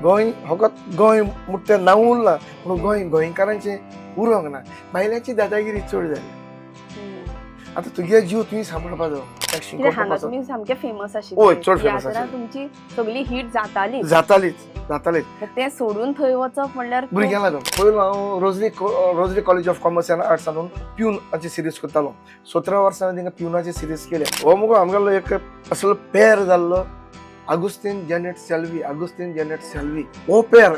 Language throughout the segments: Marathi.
गोंय फकत गोंय म्हणटा तें नांव उरलां पूण गोंय गोंयकारांचें उरोंक ना. भायल्याची दादागिरी चड जाली. आतां तुगे जीव तुवें सांबाळपाचो. कित्याक हांगा तुमी सामके फेमस ओय, आशिल्ले. चड famous यात्रा आशिल्ले. तुमची सगळी हिट जाताली. जातालीच. ते सोडून थंय वचप म्हणल्यार भुरग्यां लागून पयलो हांव Rosary college of commerce and आर्ट्सांतून प्यूनाची सिरीज करतालो. 17 वर्सां हांवें थिंगा प्यूनाची सिरीज केल्या. हो मुगो आमगेलो एक असलो पेर जाल्लो आगुस्तीन जेनेट सेल्वी. हो पेर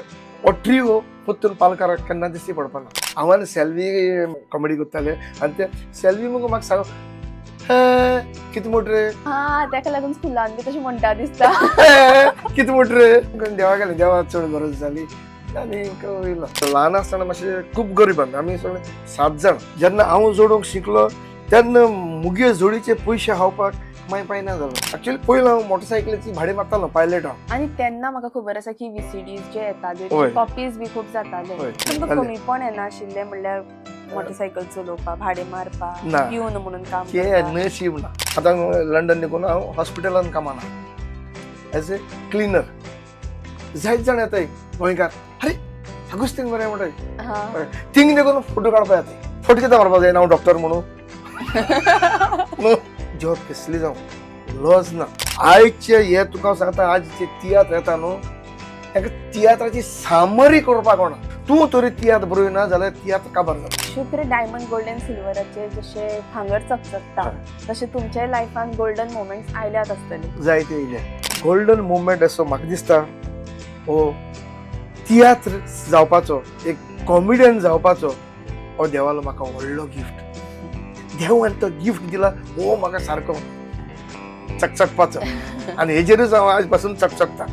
हो ट्रिओ पुत्तूर पालकाराक केन्ना दिश्टी पडपाना. हांव आनी सेल्वी कॉमेडी करताले आनी ते सेल्वी मुगो म्हाका सांग कितें म्हूण रे हा तेका लागून स्कुलान बी तशें म्हणटा दिसता. कितें म्हूण रे देवा गेलें देवा चड गरज जाली आनी वयलो. ल्हान आसतना मातशें खूब गरीब आमी सगळे 7 जाण. जेन्ना हांव जोडूंक शिकलो तेन्ना मुगे जोडीचे पयशे खावपाक मागीर पायना जालो. एक्चुअली पयलो हांव मोटरसायकलीची भाडी मारतालो पायलट हांव. आणि तेन्ना म्हाका खबर आसा की VCDs जे येताले होय. कॉपीज बी खूब जाताले. होय, तुमकां जाले. कमीपण येना आशिल्लें म्हणल्यार मोटरसायकल चलोवपाक भाडे मारपाक ना. पिवन म्हणून काम के करपाक. नशीब ना. आतां लंडन निघून हांव हॉस्पिटलान कामाना एज ए क्लिनर. जायत जाण येताय गोंयकार अरे अगुस्तीन बरें म्हणटाय हा. थिंग देखून फोटो काडपाक येताय. फोटो कित्याक मारपाक जाय हांव डॉक्टर म्हणून जॉब कसली जावं लॉस ना. आयचे हे तुका सांगता आज जे तियात्र येता न्हू ताका तियात्राची सामरी करपाक कोणा. तूं तरी तियात्र बरोयना जाल्यार तियात्र काबार जाता. शुक्र डायमंड गोल्ड एंड सिल्वराचे जशे भांगर चकचकता तशे तुमच्या लायफान गोल्डन मोमेंट्स आयल्यात आसतले. जायते येयले. गोल्डन मुवमेंट असो म्हाका दिसता हो तियात्र जावपाचो एक कॉमेडियन जावपाचो हो देवालो म्हाका व्हडलो गिफ्ट. देवान तो गिफ्ट दिला हो म्हाका सारको चकचकपाचो आनी हेजेरूच हांव आज पासून चकचकता.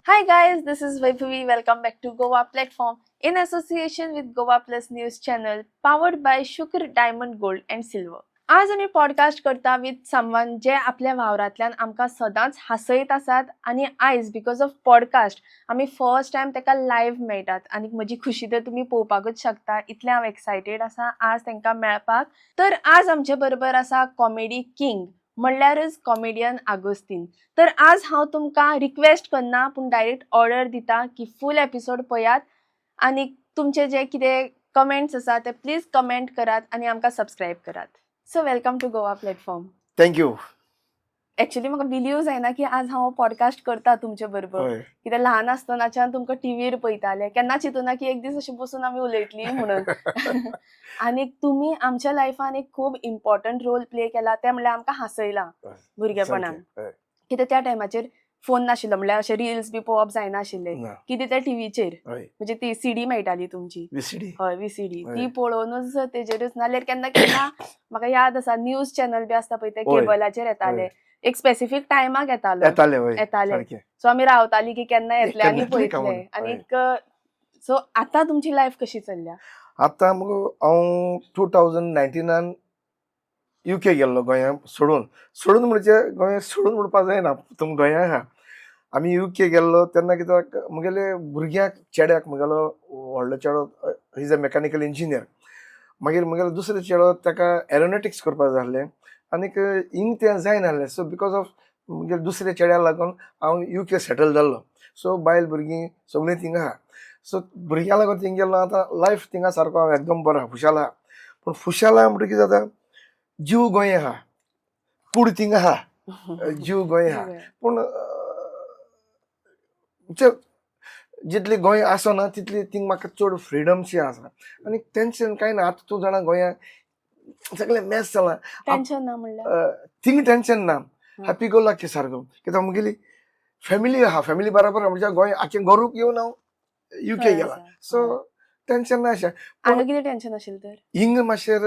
Hi guys, this is Vaibhavi. Welcome back to Goa Platform in association with Goa Plus News channel powered by Shukr Diamond Gold and Silver. आज आमी पॉडकास्ट करता विथ समवन जे आपल्या वावरांतल्यान आमकां सदांच हासयत आसात आनी आयज बिकॉज ऑफ पॉडकास्ट आमी फर्स्ट टायम ताका लायव्ह मेळटात आनी म्हजी खुशी तर तुमी पळोवपाकूच शकता. इतलें हांव एक्सायटेड आसा आज तांकां मेळपाक. तर आज आमचे बरोबर आसा कॉमेडी किंग म्हणल्यारच कॉमेडियन आगोस्तीन. तर आज हांव तुमकां रिक्वेस्ट करना पूण डायरेक्ट ऑर्डर दिता की फूल एपिसोड पळयात आनी तुमचे जे कितें कमेंट्स आसा ते प्लीज कमेंट करात आनी आमकां सबस्क्रायब करात. So welcome to Goa platform. Thank you. Actually म्हाका बिलीव जायना की आज हांव पॉडकास्ट करता तुमचे बरोबर. कित्याक ल्हान आसतनाच्यान तुमकां टीव्हीर पळयताले केन्ना चिंतुना की एक दीस अशी बसून आमी उलयतली म्हणून. आनी तुमी आमच्या लायफान एक खूब इम्पॉर्टंट रोल प्ले केला तें म्हणल्यार आमकां हासयलां भुरगेपणान. कित्याक त्या टायमाचेर फोन नाशिल्लो म्हणल्यार अशे रिल्स बी पळोवप जायना आशिल्ले. कितें ते टीव्हीचेर म्हणजे ती सीडी मेळटाली तुमची. हय VCD ती पळोवनूच तेजेरूच नाल्यार केन्ना केन्ना म्हाका याद आसा न्यूज चॅनल बी आसता पळय ते केबलाचेर येताले. एक स्पेसिफीक टायमाक येताले. सो आमी रावताली की केन्ना येतले आनी पळयतले. आनीक सो आतां तुमची लायफ कशी चल्ल्या? आतां मुगो हांव 2019 UK गेल्लो गोंया सोडून म्हणजे गोंया सोडून म्हणपाक जायना तुम गोंया आहा. आमी UK गेल्लो तेन्ना कित्याक मुगेले भुरग्याक चेड्याक मुगेलो व्हडलो चेडो he is a mechanical engineer. मागीर मुगेलो दुसरो चेडो ताका एरोनॉटिक्स करपाक जाय आसलें आनीक हिंग तें जायना आसलें. सो बिकॉज ऑफ मुगे दुसऱ्या चेड्या लागून हांव UK सेटल जाल्लो. सो बायल भुरगीं सगळीं थिंगा आहा. सो भुरग्यां लागून थिंग गेल्लो. आतां लायफ थिंगा सारको हांव एकदम बरो आहा खुशाल आहा. पूण खुशाल आहा म्हणटकीर कितें जाता जीव गोंय आहा कूड थिंगा आहा जीव गोंय आहा. पूण जितली गोंय आसना तितली थिंग म्हाका चड फ्रिडमशी आसा आनी टेन्शन कांय ना. आतां तूं जाणा गोंयांत सगळें मॅस जालां. टेन्शन ना म्हणल्यार थिंग टेन्शन ना. हॅपी गो लकी सारको. कित्याक मुगेली फॅमिली आहा. फॅमिली बरोबर म्हणजे गोंय आख्खें घरूक येवन हांव UK गेला. सो टेन्शन ना अशें. हांगा कितें टेन्शन आशिल्लें तर? हिंग मातशें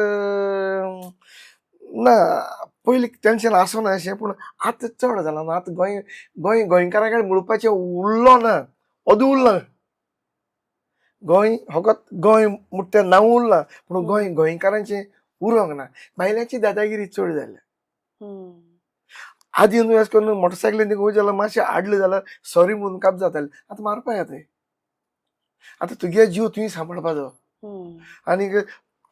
ना पयलीं टेन्शन आसना अशें पूण आतां चड जालां न्हू. आतां गोंयकारा कडेन म्हणपाचें उरलो ना. अदू उरलां. गोंय फकत गोंय म्हणटा तें नांव उरलां पूण गोंय गोंयकारांचें उरोंक ना. भायल्याची दादागिरी चड जाल्या. आदीं न्हू अशें करून मोटरसायकलीन वयत जाल्यार मातशें आडलें जाल्यार सॉरी म्हणून काप जातालें. आतां मारपा येताय. आतां तुगे जीव तुवें सांबाळपाचो आनीक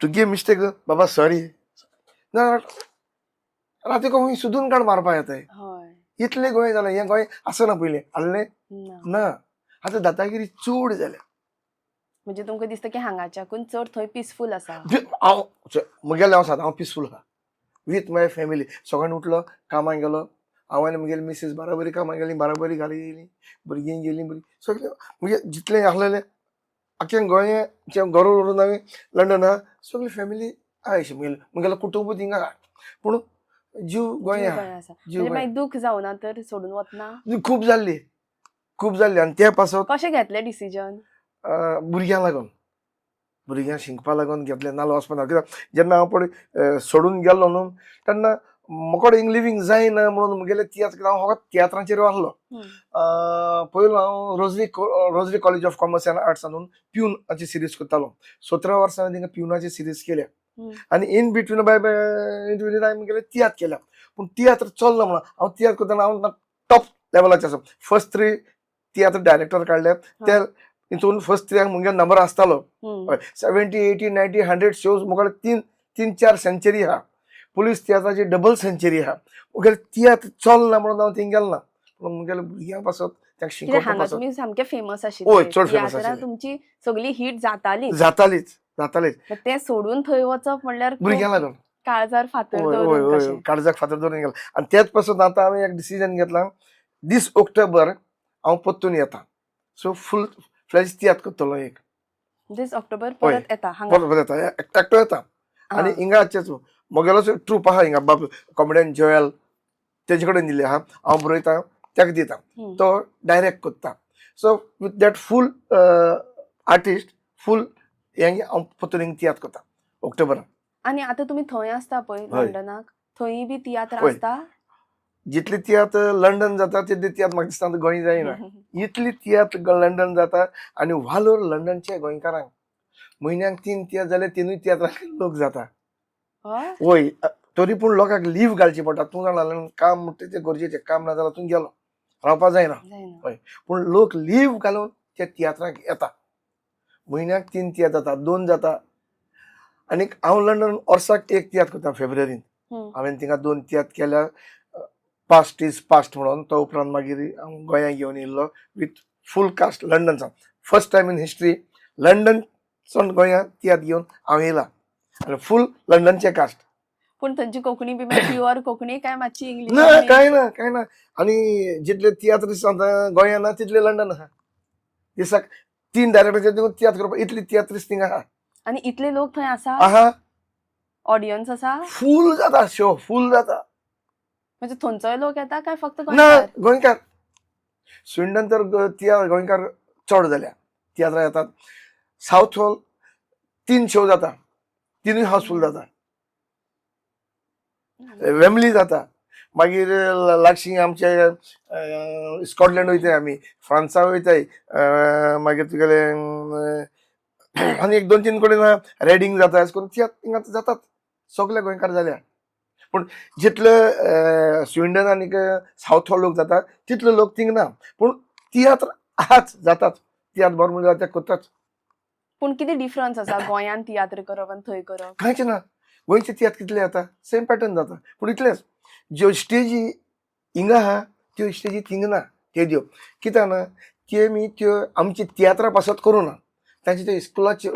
तुगे मिस्टेक बाबा सॉरी ना राती खंय सुदून काड मारपा येताय हय इतले गोंय जालें हें गोंय आसना पयलें आसलें ना ना आतां दादागिरी चड जाल्या म्हणजे तुमकां दिसता की हांगाच्याकून चड थंय पिसफूल आसा हांव म्हगेलें हांव सांगता हांव पिसफूल आहा वीथ माय फॅमिली सकाळीं उठलो कामाक गेलो हांव आनी म्हगेली मिसीस बाराबरी कामाक गेली बाराबरी घाली येयली भुरगीं गेलीं भुरगीं सगळें म्हणजे जितलें आसलेलें आख्खें गोंयचें घर व्हरून हांवें लंडना सगळी फॅमिली आहा अशी म्हगेलें कुटुंब थिंगा आहा पूण जीव गोंय जीव आहा गोंय आसा जीव म्हणजे गोंय मागीर दूख जावना तर सोडून वतना खूब जाल्ली आनी त्या पासत कशें घेतलें डिसिजन भुरग्यां लागून भुरग्यांक शिंकपा लागून घेतलें नाल्यार वचपा ना कित्याक जेन्ना हांव पळय सोडून गेल्लो न्हू तेन्ना म्हाका हिंग लिवींग जायना म्हणून म्हगेलें तियात्र हांव फकत तियात्रांचेर आसलो पयलो हांव Rosary college of commerce end arts म्हणून प्यूनाची सिरीज करतालो 17 वर्सां हांवें तिंगा प्यूनाची सिरीज केल्या आनी इन बिटवीन बाय हांवें म्हगेलें तियात्र केल्या पूण तियात्र चलना म्हणून हांव तियात्र करतना हांव टॉप लेवलाचेर आसा फर्स्ट 3 तियात्र डायरेक्टर काडले ते हितून फर्स्ट 3 म्हगे नंबर आसतालो 70 80 90 100 शोज मुखार 3-4 सेंचुरी आहा पुलीस तियात्राची डबल सेंचुरी आहा मुगेलें तियात्र चलना म्हणून हांव थिंग गेलो ना पूण मुगेल्या भुरग्यांक पासत तांकां कित्याक शिकोवपा हांगा पासत तुमी सामके फेमस ओय, चड आशिल्ले famous तियात्रां आशिल्ले. तुमची सगळी हिट जातालीच जातालीच ते सोडून थंय वचप म्हणल्यार भुरग्यां लागून काळजार फातर ओय ओय दवरून ओय कशें काळजाक फातर धरून गेला आनी त्याच पासून आतां हांवें एक डिसिजन घेतला दीस ऑक्टोबर हांव परतून येता सो फूल फ्लॅज तियात्र करतलो एक दीस ऑक्टोबर ओय. परत येता हांगा परत येता एकटो येता आनी हिंगाचेच म्हगेलो ट्रूप आहा हिंगा बाब कॉमेडियन जोयल तेजे कडेन दिले आहा हांव बरयता ताका दिता तो डायरेक्ट करता show with that full artist full हें हांव परतून हिंग तियात्र करता ऑक्टोबरान आनी आतां तुमी थंय आसता पळय हय. लंडनाक थंय बी तियात्र हय. आसता जितली तियात्र लंडन जाता तितली तियात्र म्हाका दिसता गोंय जायना इतली तियात्र लंडन जाता आनी वालोर लंडनच्या गोंयकारांक म्हयन्याक 3 तियात्र जाल्यार 3 तियात्रांक लोक जाता हय वय तरी पूण लोकांक लीव घालची पडटा तूं जाणा काम म्हणटा तें गरजेचें काम ना जाल्यार तूं गेलो रावपा जायना जायना पूण लोक लीव घालून त्या तियात्राक येता म्हयन्याक 3 तियात्र जाता 2 जाता आनी हांव लंडन वर्साक एक तियात्र करता फेब्रुवारीन हांवें थिंगा 2 तियात्र केल्या पास्ट इज पास्ट म्हणून तो उपरांत मागीर हांव गोंयांत घेवन येयल्लो विथ फूल कास्ट लंडनसान फर्स्ट टायम इन हिस्ट्री लंडनसून गोंयांत तियात्र घेवन हांव येयला आनी फूल लंडनचे कास्ट पूण थंयची कोंकणी बी प्युअर कोंकणी काय मातशी इंग्लीश ना कांय ना आनी जितले तियात्रिस्ट गोंयांत ना तितले लंडन आहा दिसाक 3 डायरेक्टराचे दिवन तियात्र करपाक इतली तियात्रिस्ट थिंगा आहा आनी इतले लोक थंय आसा आहा ऑडियन्स आसा फूल जाता शो फूल जाता म्हणजे थंयचोय लोक येता काय फक्त ना गोंयकार गोंयकार स्विंडन तर गोंयकार चड जाल्या तियात्रां येतात सावथ हॉल 3 शो जाता 3 हावसफूल जाता वेमली जाता मागीर लागशीं आमचे स्कॉटलँड वयताय आमी फ्रांसा वयताय मागीर तुगेले आनी 1-2-3 कडेन रेडींग जाता अशें करून तिंगा जातात सगळे गोंयकार जाल्या पूण जितले स्विंडन आनी सावथ हॉल लोक जाता तितले लोक थिंग ना पूण तियात्र आहाच जातात तियात्र बरो म्हणून जाता करतात पूण कितें डिफरन्स आसा गोंयांत तियात्र करप आनी थंय करप कांयच ना गोंयचे तियात्र कितले जाता सेम पॅटर्न जाता पूण इतलेंच ज्यो स्टेजी हिंगा आहा त्यो स्टेजी थिंग ना तेज्यो कित्याक ना तेमी त्यो आमची तियात्रा पासत करूं ना तांचे ते स्कुलाचे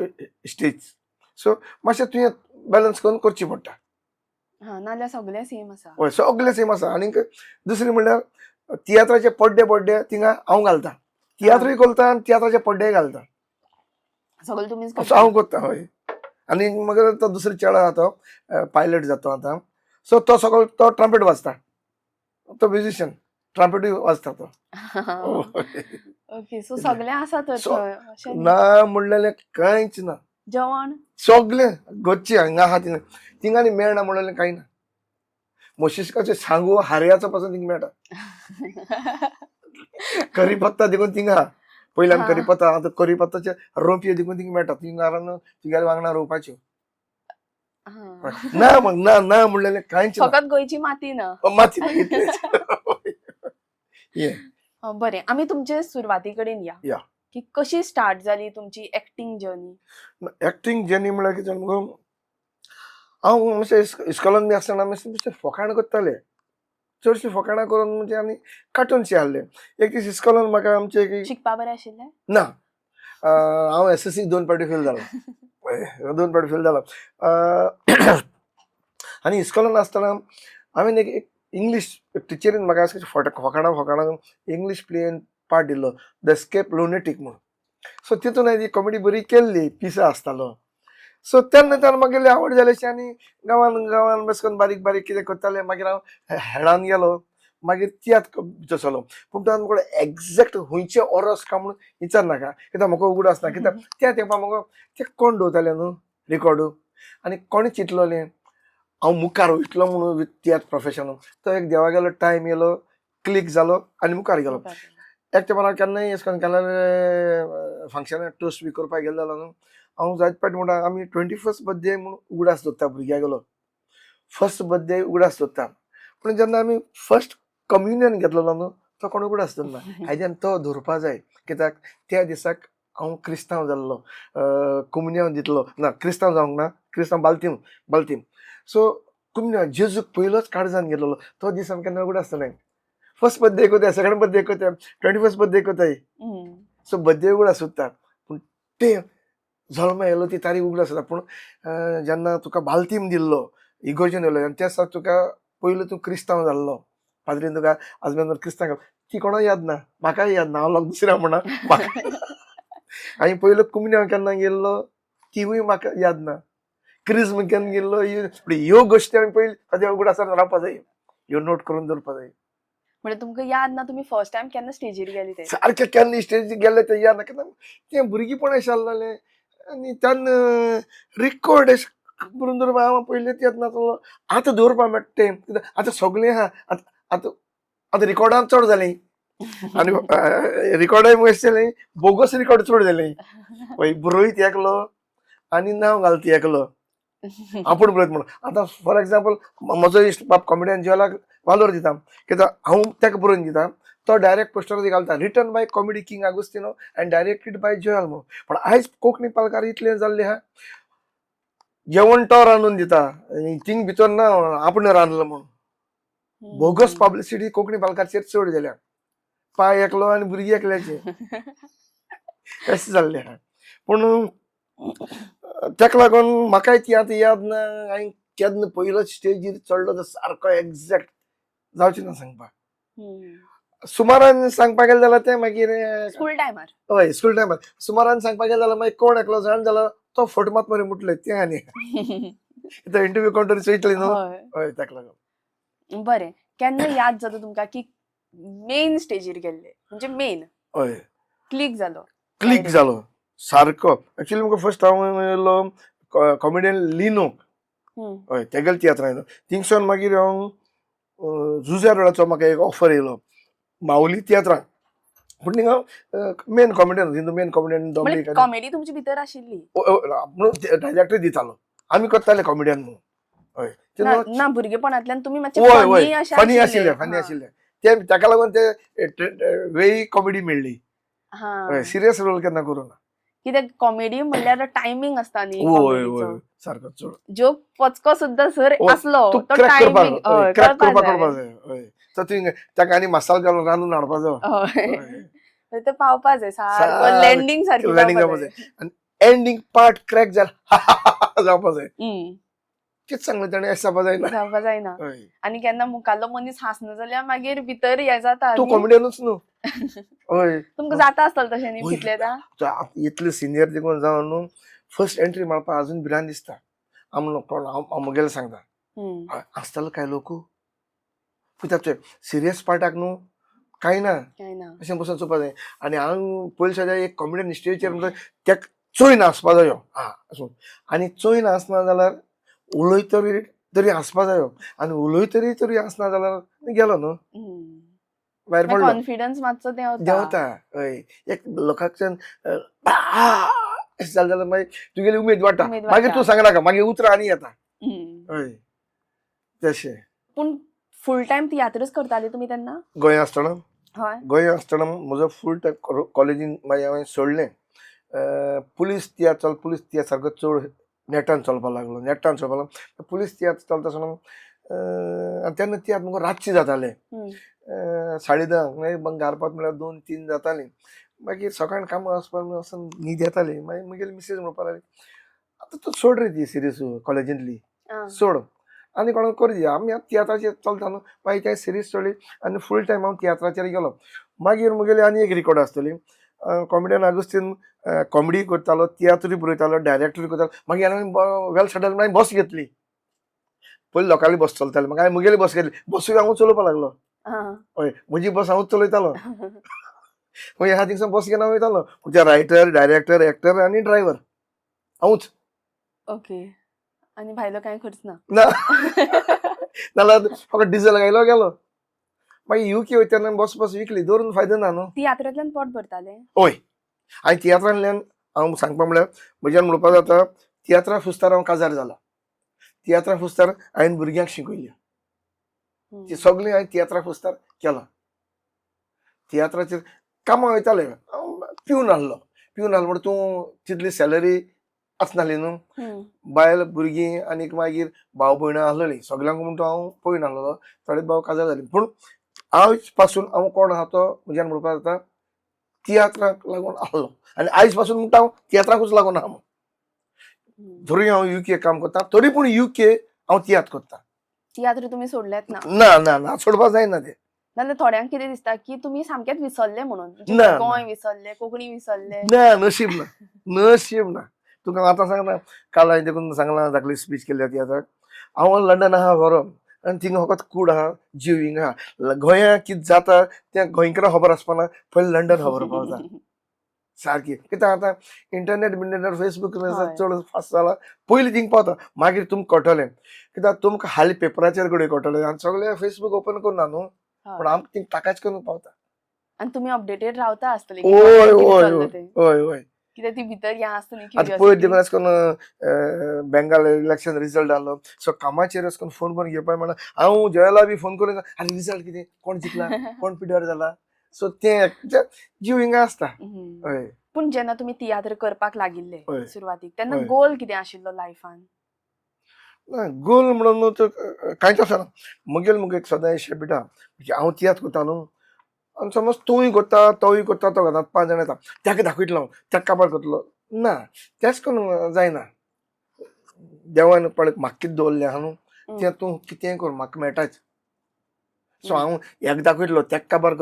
स्टेज सो मातशें तुवें बॅलन्स करून करची पडटा नाल्यार सगळें सेम आसा हय सगळें सेम आसा आनीक दुसरें म्हणल्यार तियात्राचे पड्डे थिंगा हांव घालता तियात्रय करता आनी तियात्राचे पड्डेय घालता सगळें तुमीच असो हांव करता हय आनी मागीर तो दुसरो चेडो आहा तो पायलट जाता आतां सो तो सगळो तो ट्रम्पेट वाजता तो म्युजिशियन ट्रम्पेटूय वाजता तो ओके सो सगळें आसा तर थंय अशें ना म्हणलेलें कांयच ना जेवण सगळें गच्ची हांगा आहा थिंगा आनी मेळना म्हणलेलें कांय ना मोशिस्काचे सांगू हारयाचो पासून थिंगा मेळटा करीपत्ता देखून थिंगा आहा पयल्यान करीपत्ता आतां करीपत्ताचे रोपयो देखून थिंगा मेळटा थिंगा तुगेल्या वांगडा रोवपाच्यो ना ना म्हणलेलें कांयच ना फकत गोंयची माती ना माती बरें आमी तुमचे सुरवाती कडेन या की कशी स्टार्ट जाली तुमची एक्टिंग जर्नी एक्टिंग जर्नी म्हळ्यार कितें जालें मुगो हांव मातशें इस्कॉलान बी आसतना मातशें फकाणां करताले. चडशीं फकाणां करून म्हणजे आनी कार्टून्स हाडले. एक दीस इस्कॉलान म्हाका आमचे शिकपा बरें आशिल्लें? ना हांव SSC 2 फावटी फेल जालो. 2 फावटी फेल जालो. आनी इस्कॉलान आसतना हांवें एक इंग्लीश टिचरीन म्हाका अशें फकाणां इंग्लीश प्लेन पार्ट दिल्लो, द एस्केप लुनेटीक म्हणून. सो तितून हांवें ती कॉमेडी बरी केल्ली, पिसा आसतालो. सो तेन्ना म्हागेली आवड जाली अशी आनी गांवान बस करून बारीक बारीक कितें करताले. मागीर हांव हेडान गेलो, मागीर तियात्र बसलो. पूण तो म्हाका एग्जॅक्ट खंयचे ओरोस काय म्हणून विचारनाका, कित्याक म्हाका उगड आसना. कित्याक त्या तेंपा म्हाका ते कोण दवरताले न्हू रिकॉर्डू, आनी कोणे चिंतलोलें हांव मुखार वयतलो म्हणून विथ तियात्र प्रोफेशन. तो एक देवागेलो टायम येयलो, क्लिक जालो आनी मुखार गेलो. एक तेंपार हांव केन्नाय अशें करून केन्ना फंक्शनाक टोस्ट बी करपाक गेलो जाल्यार न्हू, हांव जायत पाटी म्हणटा आमी 21st बर्थडे म्हणून उगडास दवरता भुरग्यागेलो. फर्स्ट बर्थडे उगडास दवरता. पूण जेन्ना आमी फर्स्ट कम्युनियन घेतलेलो न्हू, तो कोण उगडास दवरना. हाज्यान तो दवरपा जाय, कित्याक त्या दिसाक हांव क्रिस्तांव जाल्लो. कम्युनियन दितलो ना, क्रिस्तांव जावंक ना, क्रिस्तांव बाल्तीम. सो कम्युनियन जेजूक पयलोच काळजान गेलोलो, तो दीस हांव केन्ना उगडास दवरना. फर्स्ट बर्थडे कोताय, सेकंड बर्थडे कोताय, 21st बर्थडे कोताय. सो बर्थडे उगडास दवरता. पूण ते जल्म येयलो ती तारीख उगडास दवरता. पूण जेन्ना तुका बाल्तीम दिल्लो, इगोर्जेन येयलो आनी त्या दिसाक तुका पयलो तूं क्रिस्तांव जाल्लो, पाद्रीन तुका आजमेन क्रिस्तांव घालो, ती कोणाक याद ना, म्हाकाय याद ना. हांव लोक दुसऱ्या म्हणा हांवें पयलो कम्युनियन केन्ना गेल्लो तिवूय म्हाका याद ना. क्रिस्म केन्ना गेल्लो, ह्यो गोश्टी हांवें पयली सद्या उगडासान रावपा जाय, ह्यो नोट करून दवरपा जाय. म्हणजे तुमकां याद ना तुमी फर्स्ट टाइम केन्ना स्टेजीर गेली ते? सारकें केन्ना स्टेजीर गेले ते याद ना. कित्याक तें भुरगीपण अशें आसलेलें आनी तेन्ना रिकॉर्ड अशें करून दवरपा हांव पयलें येत नासलो. आतां दवरपा मेळटा तें, कित्याक आतां सगळें आहा. आतां रिकॉर्डां चड जालीं आनी रिकॉर्डाय अशें जालीं, बोगस रिकॉर्ड चड जालीं. बरयत एकलो आनी नांव घालता एकलो, आपूण बरयत म्हणून. आतां फॉर एग्जाम्पल म्हजो इश्ट बाब कॉमेडियन ज्वेलाक वालोर दिता, कित्याक हांव ताका बरोवन दिता, तो डायरेक्ट पोस्टर घालता, written by comedy king Agostino and directed by Jewel म्हणून. पण आयज कोंकणी पालकार इतले जाल्ले आहा, जेवण तो रांदून दिता, थिंग भितर ना आपण रांदलो म्हणून. बोगस पब्लिसिटी कोंकणी पालकाचेर चड जाल्या. पाय एकलो आनी भुरगीं एकल्याचे अशें जाल्लें आहा. पूण ताका लागून म्हाकाय ती आतां याद ना हांवें केन्ना पयलो स्टेजीर चडलो तो सारको एग्जॅक्ट जावचें ना सांगपाक. सुमारान सांगपाक गेलें जाल्यार तें मागीर स्कूल टायमार. हय स्कूल टायमार सुमारान सांगपाक गेलें जाल्यार मागीर कोण एकलो जाण जालो तो फोट मात मरे मुटले तें आनी तो इंटरव्यू कावंटर चोयतली न्हू. हय ताका लागून. बरें, केन्ना याद जाता तुमकां की मेन स्टेजीर गेल्ले, म्हणजे मेन हय क्लिक जालो सारको. एक्चुअली म्हाका फर्स्ट हांव येयलो कॉमेडियन लिनो, हय तेगेले तियात्र आयलो. थिंगसून मागीर हांव झुजा रोडाचो म्हाका एक ऑफर येयलो माऊली तियात्राक. पूण थिंग हांव मेन कॉमेडियन म्हणजे कॉमेडी तुमची भितर आशिल्ली म्हणून डायरेक्टर दितालो, आमी करताले कॉमेडियन म्हणून. हय ना भुरगेपणांतल्यान तुमी मातशे फनी आशिल्ले ते ताका लागून ते वेळी कॉमेडी मेळ्ळी. सिरियस रोल केन्ना करूं ना, कित्याक कॉमेडी म्हणल्यार टायमिंग आसता न्ही. सारको चड जोक पचको सुद्दां सर आसलो तो क्रॅक टायमिंग करपाक जाय. तर ताका आनी मसालो घालून रांदून हाडपा जाय, ते पावपा जाय सारको लँडिंग सारकी जावपा जाय. आनी एंडींग पार्ट क्रॅक जाला जावपा जाय. तेच सांगलें ताणें अशें जावपा जायना. आनी केन्ना मुखाल्लो मनीस हांसना जाल्यार मागीर भितर हें जाता. तूं कॉमेडियनूच न्हू. हय तुमकां जाता आसतलें तशें न्ही चिंतलें इतलें सिनियर देखून जावन न्हू फर्स्ट एंट्री मारपाक अजून भिरांत दिसता. हांव मुगेलें सांगता आसतलो काय लोकू, कित्याक सिरियस पार्टाक न्हू कांय ना अशें बसून चोवपा जाय. आनी हांव पयलीं सद्या एक कॉमेडियन स्टेजीचेर म्हणटा तेका चोयन हांसपा जायो आनी चोयन हांसना जाल्यार उलयतरी तरी हांसपा जायो. आनी उलयतरी हांसना जाल्यार गेलो न्हू भायर पडलो. कॉन्फिडन्स मातसो देंवता. हय एक लोकांच्यान अशें जालें जाल्यार मागीर तुगेली उमेद वाडटा. मागीर तूं सांगनाका मागीर उतरां आनी येता. हय तशें. पूण फूल टायम तियात्रच करताले तुमी तेन्ना गोंया आसतना? हय गोंया आसतना म्हजो फूल टायम कॉलेजीन मागीर हांवें सोडलें. पुलीस तियात्र सारको चड नेटान चलपाक लागलो पुलीस तियात्र चलता आसतना तेन्ना तियात्र मुगो रातची जाताले 10:30 मागीर घालपाक म्हळ्यार 2-3 जातालीं मागीर सकाळीं कामां वचपाक वचून न्हीद येताली मागीर म्हगेली मिसेस म्हणपाक लागली आतां तूं सोड रे ती सिरीज कॉलेजींतली सोड आनी कोणाक कर दी आमी आतां तियात्राचेर चलता न्हू मागीर तें सिरीज सोडली आनी फूल टायम हांव तियात्राचेर गेलो मागीर म्हगेली आनी एक रिकॉर्ड आसतली कॉमेडियन आगोस्तीन कॉमेडी करतालो तियात्रूय बरयतालो डायरेक्टूय करतालो मागीर हांवें वेल सेटल मागीर बस घेतली पयलीं लोकांली बस चलताली मागीर हांवें म्हगेली बस घेतली बसूय हांव चलोवपाक लागलो हय म्हजी बस हांवूच चलयतालो मागीर ह्या दिसा बस घेवन हांव वयतालो त्या रायटर डायरेक्टर एक्टर आनी ड्रायव्हर हांवूच ओके आणि भायलो कांय खर्च ना ना नाल्यार फकत डिझेल घायलो गेलो मागीर यूके वयतना बस विकली दवरून फायदो ना न्हू तियात्रांतल्यान पोट भरताले हय हांवें तियात्रांतल्यान हांव सांगपाक म्हळ्यार म्हज्यान म्हणपाक जाता तियात्रा फुस्तार हांव काजार जाला तियात्रा फुस्तार हांवें भुरग्यांक शिकयली सगळें हांवें तियात्रा फुस्तार केलां तियात्राचेर कामां वयताले पिवन आहलो म्हणून तूं तितली सॅलरी आसनाली न्हू बायल भुरगीं आनीक मागीर भाव भयणां आहलोलीं सगळ्यांक म्हणून हांव पळयन आहलोलो थोडे भाव काजार जाली पूण आयज पासून हांव कोण आहा तो म्हज्यान म्हणपाक जाता तियात्राक लागून आहलो आनी आयज पासून म्हणटा हांव तियात्राकूच लागून आहा जरी हांव यूके काम करता तरी पूण यूके हांव तियात्र करता तियात्र तुम्ही सोडलेत ना ना ना ना सोडपाक जायना तें नाल्यार थोड्यांक कितें दिसता की तुम्ही सामकेच विसरले म्हणून ना, गोंय विसरले कोंकणी विसरले ना नशीब ना तुका आतां सांगना काल हांवें देखून सांगलां धाकली स्पीच केली तियात्राक हांव लंडन आहा खरो आनी थिंगा फकत कूड आहा जिवींग आहा गोंया कितें जाता तें गोंयकारांक खबर आसपाना पयलीं लंडन खबर पावता सारकी कित्याक आतां इंटरनेट फेसबूक चड फास्ट जाला पयलीं थिंग पावता मागीर तुमकां कळटलें कित्याक तुमकां हालीं पेपराचेर घडये कळटलें आनी सगळे फेसबूक ओपन करना न्हू पूण आमकां थिंग टाकाच करून पावता आणि तुम्ही अपडेटेड रावता आसतले हय कित्याक ती भितर ह्या आसतली आतां पयर देखून अशें करून बेंगाल इलेक्शन रिजल्ट जालो सो कामाचेर अशें करून फोन करून घेवपाक म्हणल्यार हांव जयाला बी फोन करून आनी रिजल्ट कितें कोण जिखला कोण पिड्यार जाला सो तें जीव हिंगा आसता हय पूण जेन्ना तुमी तियात्र करपाक लागिल्ले हय. सुरवातीक तेन्ना हय. गोल कितें आशिल्लो लायफान गोल म्हणून न्हू तो कांयच आसना मुगे एक सदां हें बिटा हांव तियात्र करता न्हू आनी समज तूंय करता तोय करता तो घरांत 5 जाण येता ताका दाखयतलो ताका काबार करतलो ना तेंच करून जायना देवान पळय म्हाका कितें दवरलें आहा न्हू तें तूं कितेंय कर म्हाका मेळटाच सो हांव हेका दाखयतलो ताका काबार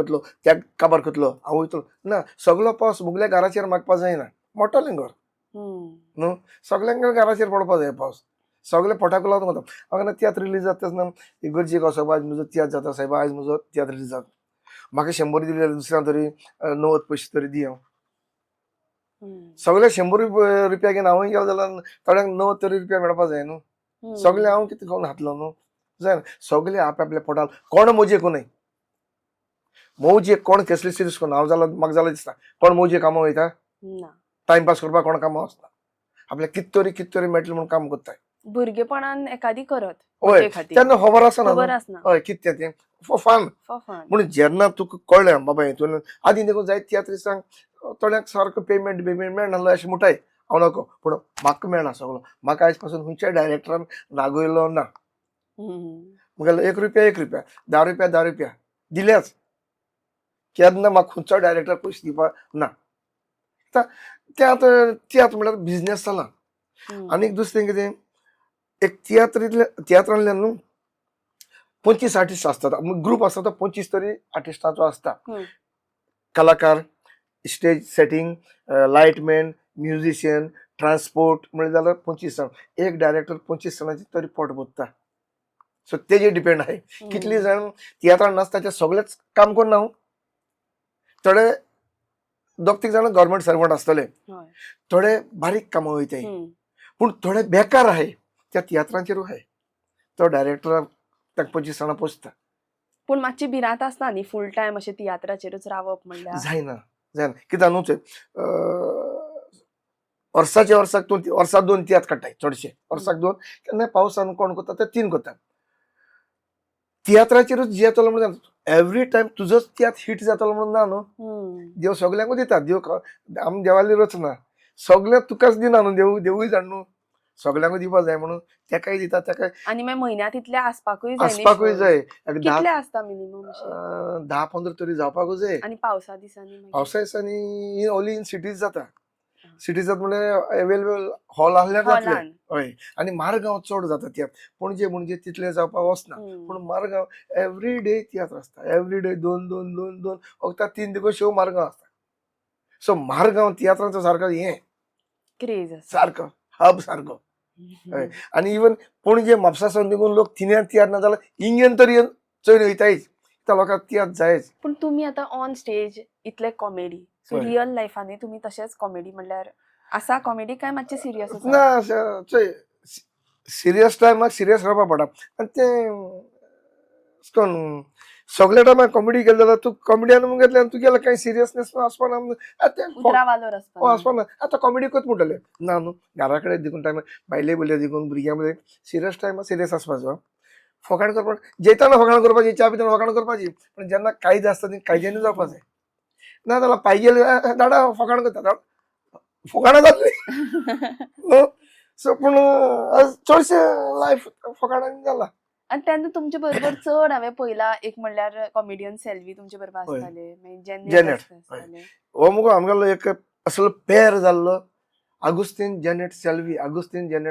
करतलो हांव वयतलो ना सगळो पावस मुगल्या घराचेर मागपाक जायना मोठोलें घर न्हू सगळ्यांक घराचेर पडपाक जाय पावस सगळे पोटाक लावन वता हांव तियात्र रिलीज जाता तेन्ना इगर्जेक वचप आयज म्हजो तियात्र जाता सायब आयज म्हजो तियात्र रिलीज जाता म्हाका 100 दिले जाल्यार दुसऱ्यांक तरी 90 पयशे तरी दी हांव सगळे 100 रुपया घेवन हांवूय गेलो जाल्यार थोड्यांक 90 तरी रुपया मेळपाक जाय न्हू सगळे हांव कितें खावन खातलो न्हू जायना सगळे आपल्या पोटाल कोण मोजे कोनय मौजे कोण कसली सिरीज कोण हांव जाल्यार म्हाका जाल्यार दिसता कोण मौजे कामां वयता टायमपास करपाक कोण कामां वचना आपल्याक कितें तरी मेळटलें म्हणून काम करता भुरगेपणान एखादी करत हय तेन्ना खबर आसना हय कितें तें फॉर फन म्हणून जेन्ना तुका कळ्ळें बाबा हेतून आदी देखून जायत तियात्रिस्टांक थोड्यांक सारको पेमेंट मेळनासलो अशें म्हणटाय हांव नको पूण म्हाका मेळना सगळो म्हाका आयज पासून खंयच्याय डायरेक्टरान नागयलो ना म्हगेलो 1 रुपया 10 रुपया दिल्याच केन्ना म्हाका खंयचो डायरेक्टर पयशे दिवपाक ना तें आतां तियात्र म्हणल्यार बिजनेस जाला आनीक दुसरें कितें एक तियात्रांतल्यान न्हू 25 आर्टिस्ट आसतात ग्रूप आसता तो 25 तरी आर्टिस्टांचो आसता कलाकार स्टेज सेटींग लायटमॅन म्युझिशियन ट्रान्सपोर्ट म्हणलें जाल्यार 25 जाण एक डायरेक्टर 25 जाणांची तरी पोट भरता सो तेजेर डिपेंड आहाय कितली जाण तियात्रान नाचता ते सगळेच काम करना हांव थोडे 2-3 जाण गव्हर्मेंट सर्वंट आसतले थोडे बारीक कामां वयताय पूण थोडे बेकार आहाय त्या तियात्रांचेरूय आहाय तो डायरेक्टर ताका 25 जाणां पोसता पूण मातशी भिरांत आसता न्ही फूल टायम अशें तियात्राचेरूच रावप म्हणल्यार जायना कित्याक न्हू वर्साक तूं वर्साक 2 तियात्र काडटाय चडशे वर्साक 2 केन्ना पावसान कोण करता ते 3 करता तियात्राचेरूच जियेतलो म्हणून एवरी टायम तुजोच तियात्र हिट जातलो म्हणून ना न्हू देव सगळ्यांकूच दिता देव आमी देवाली रचना सगळ्यांक तुकाच दिना न्हू देवूय जाण न्हू सगळ्यांक दिवपाक जाय म्हणून तेकाय दिता तेका आणि मागीर म्हयन्यांत इतले आसपाकूय जाय न्ही आसपाकूय shows. जाय कितले आसता मिनिमम 10-15 तरी जावपाकूच जाय. आणि पावसा दिसांनी मागीर? पावसा दिसांनी ओन्ली इन सिटीज जाता. सिटीजांत म्हणजे अवेलेबल हॉल आहल्यार जातले. हॉलान. हय आनी मारगांव चड जाता तियात्र. पणजे म्हणजे तितले जावपाक वचना. पूण मारगांव एवरी डे तियात्र आसता. एवरी डे 2 वखदां 3 देखून शो मारगांव आसता. सो मारगांव तियात्राचो सारको क्रेज आसा. सारको हब सारको. हय आनी इवन पणजे म्हापसासून देखून लोक थिंगां तियात्र ना जाल्यार इंगेन तरी चड वयतायच. त्या लोकांक तियात्र जायच. पूण तुमी आतां ऑन स्टेज इतले कॉमेडी सो हय. रियल लायफांनी तुमी तशेंच कॉमेडी म्हणल्यार आसा कॉमेडी काय मातशें सिरियस आसा? ना सिरियस टायमाक सिरियस रावपा पडटा. आनी तें करून सगळ्या टायमार कॉमेडी केली जाल्यार तूं कॉमेडियन घेतले आनी तुगेलो कांय सिरियसनेस आसपाना. उतरावालोर आसपाना. आसपाना आतां कॉमेडी कोच म्हणटले ना न्हू घरा कडेन देखून टायमार बायले बुयले देखून भुरग्यां मदें सिरियस टायमार सिरियस आसपाचो. फकाण करपाक जेयताना फकाण करपाची च्या पिताना फकाण करपाची पूण जेन्ना कायज आसता ती कायजेनी जावपा जाय. ना जाल्यार पाहिजे दाडा फकाण करता फकाणां जातली. सो पूण चडशे लायफ फकाणांनी जाला. आनी तेन्ना तुमचे बरोबर चड हांवें पयला एक म्हणल्यार कॉमेडियन सेल्वी तुमचे बरोबर हय. आसताले मागीर जेनेट, जेनेट हय. आसताले. हो मुगो आमगेलो एक असलो पेर जाल्लो आगुस्तीन जेनेट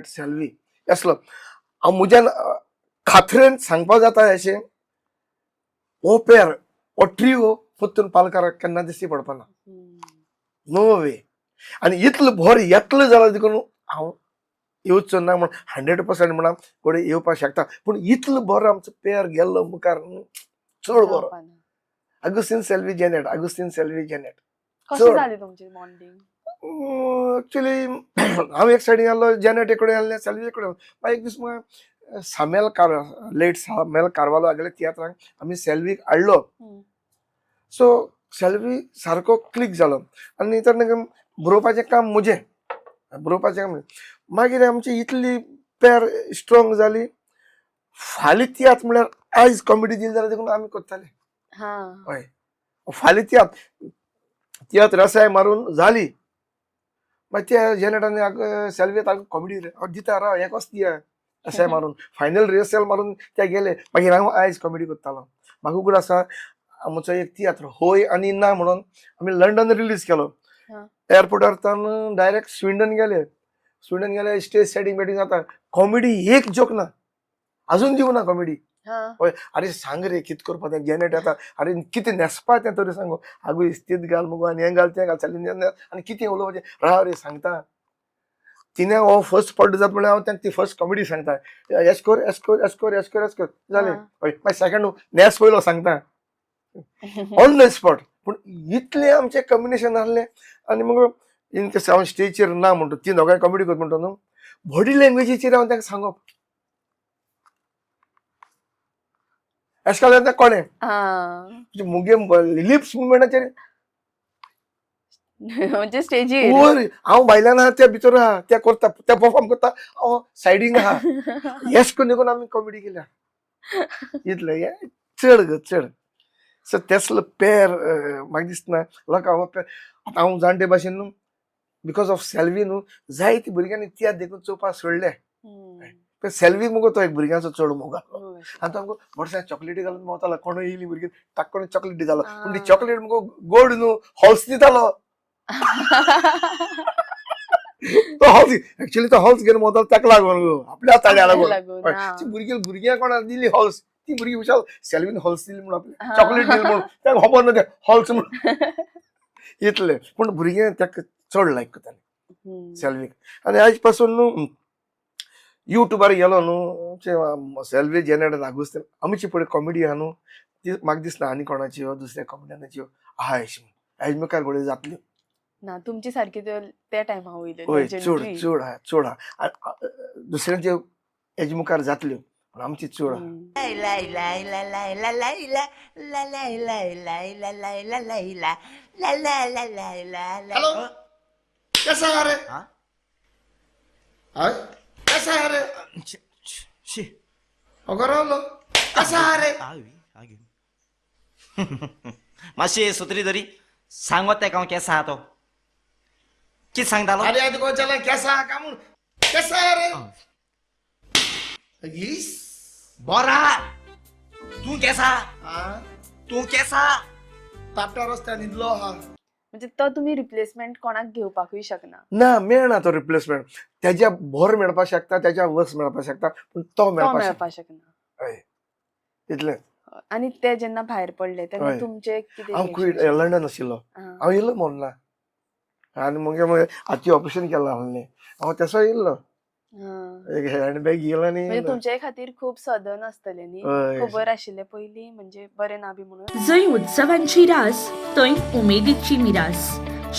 सेल्वी असलो. हांव म्हज्यान खात्रेन सांगपाक जाता अशें हो पेर हो ट्रिओ परतून पालकाराक केन्ना दिश्टी पडपाना. नो वे. आनी इतलो भर येतलो जाल्यार देखून हांव येवचो ना म्हण 100% म्हणा फुडें येवपाक शकता. पूण इतलो बरो आमचो पेर गेल्लो मुखार चड बरो. जावपाना. आगुस्तीन सेल्वी जेनेट कशें चड. जालें तुमचें बॉन्डिंग? एक्चुली हांव एक सायडीन आहलो जेनेट एक कडेन आहलें सेल्वी एक कडेन. मागीर एक दीस लेट सामेल कारवालो आगले तियात्रांक आमी सेल्वीक हाडलो. सो सेल्वी सारको क्लिक जालो आनी तर बरोवपाचें काम म्हजें बरोवपाचें काम. मागीर आमची इतली पेर स्ट्रॉंग जाली. फाल्यां तियात्र म्हळ्यार आयज कॉमेडी दिली जाल्यार देखून आमी करताले. हय फाल्यां तियात्र रसाय मारून जाली. मागीर त्या जेनेटान सेल्वी कॉमेडी दिता राव हें कसो दिया अशें मारून फायनल रिहर्सल मारून ते गेले. मागीर हांव आयज कॉमेडी करतालो. म्हाका उगड आसा आमचो एक तियात्र होय आनी ना म्हणून आमी लंडन रिलीज केलो. एअरपोर्टार डायरेक्ट स्विडन गेले स्टेज सेटिंग बेटिंग जाता. कॉमेडी एक जोक ना अजून दिवना कॉमेडी. हय अरे सांग रे कितें करपा तें जेनेट येता अरे कितें न्हेसपा तें तरी सांगो आगो इस्तीद घाल मुगो आनी हें घाल तें घाल चली आनी कितें उलोवपाचें राव रे सांगता. तिने हो फर्स्ट फावट जाता म्हळ्यार हांव तांकां ती फर्स्ट कॉमेडी सांगता. एश कोर जालें. हय मागीर सेकंड नॅक्स्ट पयलो सांगता ऑन द स्पॉट. पूण इतलें आमचें कॉम्बिनेशन आहलें आनी मग इन केस हांव स्टेजीचेर ना म्हणटा ती दोगांय कॉमेडी करता म्हणटा न्हू बॉडी लँग्वेजीचेर हांव तांकां सांगप अशें जाल्यार तें कळ्ळें. मुगे लिप्स मुवमेंटाचेर म्हणजे स्टेजीर वयर हांव भायल्यान आहा त्या भितर आहा त्या करता त्या परफॉर्म करता हांव सायडीन आहा. येस करून देखून आमी कॉमेडी केल्या इतलें चड. सो तेसलो पेर म्हाका दिसना लोकांक हो पेर आतां हांव जाणटे भाशेन न्हू बिकॉज ऑफ सेल्वी न्हू जायती भुरग्यांनी तियात्र देखून चोवपाक सोडले. सेल्वी मुगो तो एक भुरग्यांचो चड मोग आसलो. आनी तो आमकां वर्सां चॉकलेटी घालून भोंवतालो कोण येयली भुरगीं ताका कोणी चॉकलेट दितालो. पूण ती चॉकलेट मुगो गोड न्हू हॉल्स दितालो. तो हॉल्स एक्चुअली तो हॉल्स घेवन भोंवतालो ताका लागून आपल्या ताळ्या लागून भुरग्यां कोणाक दिली हॉल्स ती भुरगीं विचार सेल्वीन हॉल्स दिली म्हणून आपली चॉकलेट दिली म्हणून ताका खबर ना तें हॉल्स म्हणून इतलें. पूण भुरगीं ताका चड लायक करतालीं सेल्वीक. आनी आयज पासून न्हू युट्यूबार गेलो न्हू सेल्वी जेनेट आगुस्तीन आमची पळय कॉमेडी आहा न्हू ती म्हाका दिसना आनी कोणाची दुसऱ्या कॉमेडियनाची आहा अशी आयज मुखार फुडें जातली ना तुमची सारकी त्या टायमा वयले. हय चड आहा दुसऱ्यांचे हेजे मुखार जातल्यो पूण आमची चड आहा. कैसा है रे? हाय कैसा है रे? अगर आलो कैसा है रे? मातशी सुत्री धरी सांगो तेका हांव केसा आहा तो कितें सांगतालो? अरे आतां कोण चला कैसा का म्हूण केसा रे ईस बरा तू केसा हा तू केसा तापट्या रस्त्यान न्हिदलो हा म्हणजे तो तुम्ही रिप्लेसमेंट कोणाक घेवपाकूय शकना. ना मेळना तो रिप्लेसमेंट त्याच्या भर मेळपाक शकता त्याच्या वस मेळपाक शकता पण तो तो मेळपाक मेळपाक शकना. शकता तितलें आणि ते जेन्ना भायर पडले तेन्ना हय. तुमचे कितें हांव reaction कुयट आशिल्लें? लंडन आशिल्लो हां. हांव येयलो मोरना आनी मुगे हाती ऑपरेशन केलां आहलें हांव तेसो येयल्लो हां. एक हँडबॅग घेयलो आनी म्हणजे येयलो. तुमचे खातीर खूब सदन आसतलें न्ही, हय. खबर आशिल्लें पयलीं म्हणजे बरें ना बी म्हणून. जंय उत्सवांची रास थंय उमेदीची मिरास.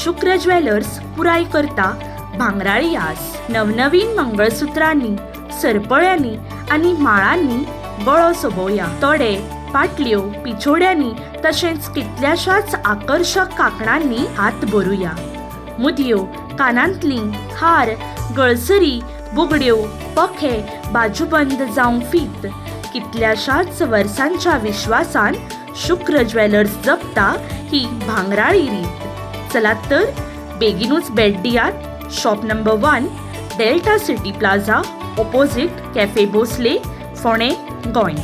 शुक्र ज्वेलर्स पुराय करता भांगराळी आस. नवनवीन मंगळसुत्रांनी सरपळ्यांनी आनी माळांनी गळो सोबोवया. तोडे पाटल्यो पिछोड्यांनी तशेंच कितल्याशाच आकर्षक कांकणांनी हात भरुया. मुदयो कानांतलीं हार गळसरी बुगड्यो पखे बाजूबंद जावं फीत कितल्याशाच वर्सांच्या विश्वासान शुक्र ज्वेलर्स जपता ही भांगराळी रीत. चलात तर बेगीनूच भेट दियात. Shop number 1 Delta City Plaza opposite Cafe Bhosle Ponda Goa.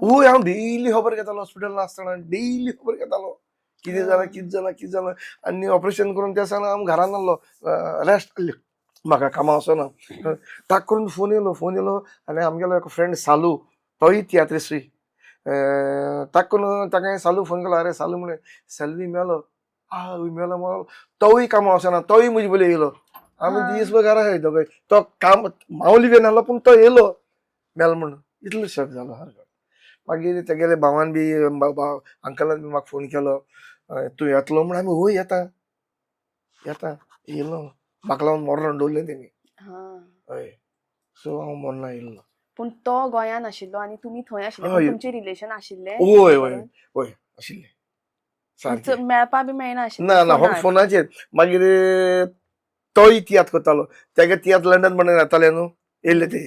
वूय हांव डेली खबर घेतालो हॉस्पिटलांत आसतना डेली खबर घेतालो कितें जालां कितें जालां कितें जालां आनी ऑपरेशन करून त्या दिसांनी हांव घरान आहलो रेस्ट आहली म्हाका कामां वचना टाक करून फोन येयलो आनी आमगेलो एक फ्रेंड सालू तोय तियात्रिस्ट्री टाक करून ताका हांवें सालू फोन केलो अरे सालू म्हणे सेल्वी मेलो मेलो म्हणून तोय कामां वचना तोय म्हजे बोले येयलो आमी हां. दिसभर घरा खायतो पळय तो काम मावली बी नाहलो पूण तो येयलो मेल म्हणून इतलो शॉक जालो हरकत. मागीर तेगेले भावान बी अंकलान बी म्हाका फोन केलो तूं येतलो म्हण आमी हय येता येयलो म्हाका लागून मोर्रान दवरलें तेणी हां. हय सो हांव मोर्ना येयल्लो. पूण तो गोंयान आशिल्लो आनी तुमी थंय आशिल्ले हय. पूण तुमचे रिलेशन आशिल्ले वय वय वय आशिल्लें सारकें मेळपा बी मेळना आशिल्लें ना ना हो फोनार. फोनाचेर मागीर तोय तियात्र करतालो तेगे तियात्र लंडन म्हणून येताले न्हू येयल्ले ते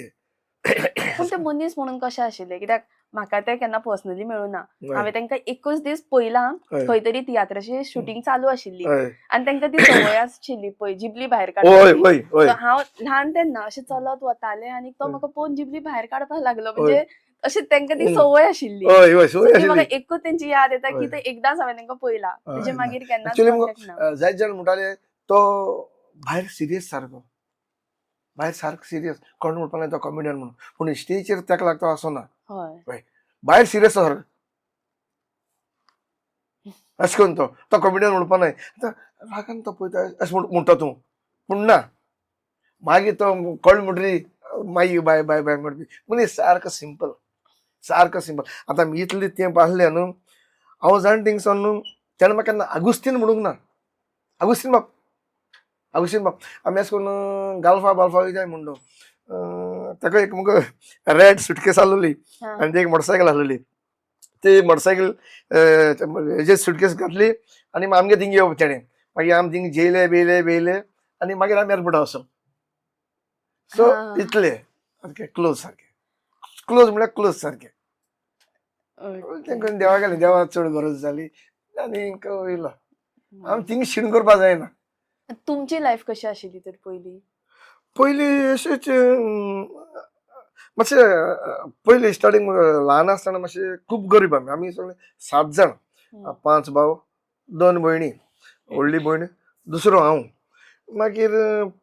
पूण ते मनीस म्हणून कशें आशिल्ले कित्याक म्हाका ते केन्ना पर्सनली मेळूना. हय. हांवें तांकां एकूच दीस पयलां हय. खंय तरी तियात्राची शुटींग चालू आशिल्ली हय आनी तांकां ती संवय आशिल्ली पळय जिबली भायर वय काडपाची. वय वय So हांव ल्हान तेन्ना अशें चलत वतालें आनी तो हय. म्हाका पळोवन जिबली भायर काडपाक लागलो म्हणजे अशें तांकां ती संवय आशिल्ली. हय हय सवय ती म्हाका आशिल्ली एकूच तेंची याद येता की हय. ते एकदांच हांवें तांकां पयला तेजे हय, मागीर केन्नाच Actually कॉन्टॅक्ट ना. जायत जाण म्हणटाले तो भायर सिरियस सारको भायर सारको सिरियस कोण म्हणपाक लागले तो कॉमेडियन म्हणून पूण स्टेजीचेर तेका लागता आसना हय. भायर सिरियस सारको अशें करून तो कॉमेडियन म्हणपा न्हय आतां रागान तो पळयता अशें म्हणटा तूं पूण ना मागीर तो कळ्ळें म्हणटरी मागीर बाय बाय बाय म्हणपी मनीस सारको सिंपल आतां आमी इतलें तेंप आहलें न्हू हांव जाण थिंगसोन न्हू तेणें म्हाका केन्ना आगुस्तीन म्हणूंक ना आगुस्तीन बाब आमी अशें करून गाल्फा जाय म्हणलो ताका एक मुगो रेड सुटकेस आहलोली हां. आनी एक मोटरसायकल आहलोली ती मोटरसायकल हेजेर सुटकेस घातली आनी आमगे थिंग येवप तेणें मागीर आमी थिंग जेयले बेयले आनी मागीर आमी एअरपोर्टार वचप सो हां. इतलें सारकें क्लोज म्हळ्यार क्लोज सारकें तेंका देवा गेलें देवा चड गरज जाली आनी वयलो आमी थिंग शिण करपा जायना. तुमची लायफ कशी आशिल्ली तर पयलीं? पयलीं अशेंच मातशें पयलीं स्टार्टींग ल्हान आसतना मातशें खूब गरीब आमी सगळे 7 जाण 5 भाव 2 भयणी व्हडली भयण दुसरो हांव मागीर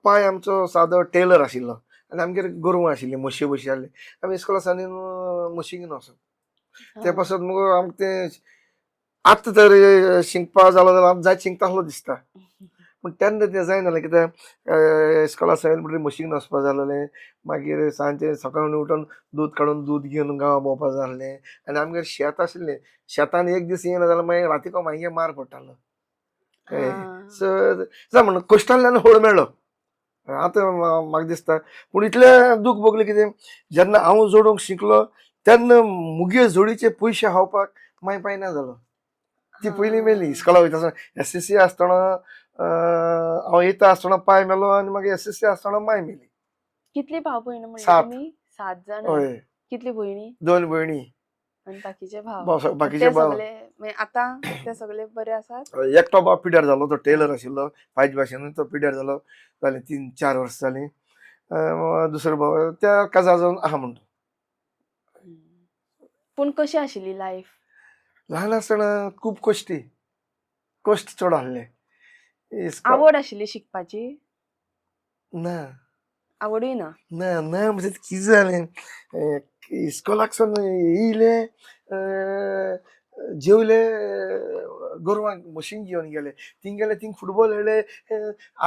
पाय आमचो सादो टेलर आशिल्लो आनी आमगेर गोरवां आशिल्लीं म्हशी बशी आहली आमी इस्कोलासांनी म्हशी घेवन वचप ते पासत मुगो आमकां तें आतां तर शिंकपा जालो जाल्यार आमी जायत शिंकता आसलो दिसता पूण तेन्ना तें जायनासलें कित्याक इस्कोला सायन म्हणटरी म्हशीक वचपा जाय आहलें मागीर सांजचें सकाळीं उठून दूद काडून दूद घेवन गांवां भोंवपा जाय आहलें आनी आमगेर शेत आशिल्लें शेतान एक दीस येयना जाल्यार मागीर रातीको मागीर मार पडटालो सो म्हणून कश्टांतल्यान होळ मेळ्ळो आतां म्हाका दिसता पूण इतलें दूख भोगलें कितें जेन्ना हांव जोडूंक शिकलो तेन्ना मुगे जोडीचे पयशे खावपाक मागीर पायना जालो ती पयलीं मेली इस्कोला वयता आसतना SSC आसतना हांव येता आसतना पाय मेलो आनी मागीर SSC आसतना माय मेली. कितली भाव भयण म्हणले 7. तुमी? 7 जाण. हय कितली भयणी? 2 भयणी आणि बाकीचे भाव बाकीचे ते भाव सगळे म्हणजे आता ते सगळे बरे आसात. एकटो बाब पिड्यार जालो तो टेलर आशिल्लो पायज भाशेन तो पिड्यार जालो जाली 3-4 वर्स जाली. दुसरो भाव त्या काजार जावन आहा म्हणतो. पूण कशी आशिल्ली लायफ? ल्हान आसतना खूब कश्ट चड आहले. आवड आशिल्ली शिकपाची? ना आवडूय ना? ना ना म्हणजे कितें जालें इस्कॉलाक सावन येयले जेवले गोरवांक म्हशींक घेवन गेले थिंग गेले थिंग फुटबॉल खेळले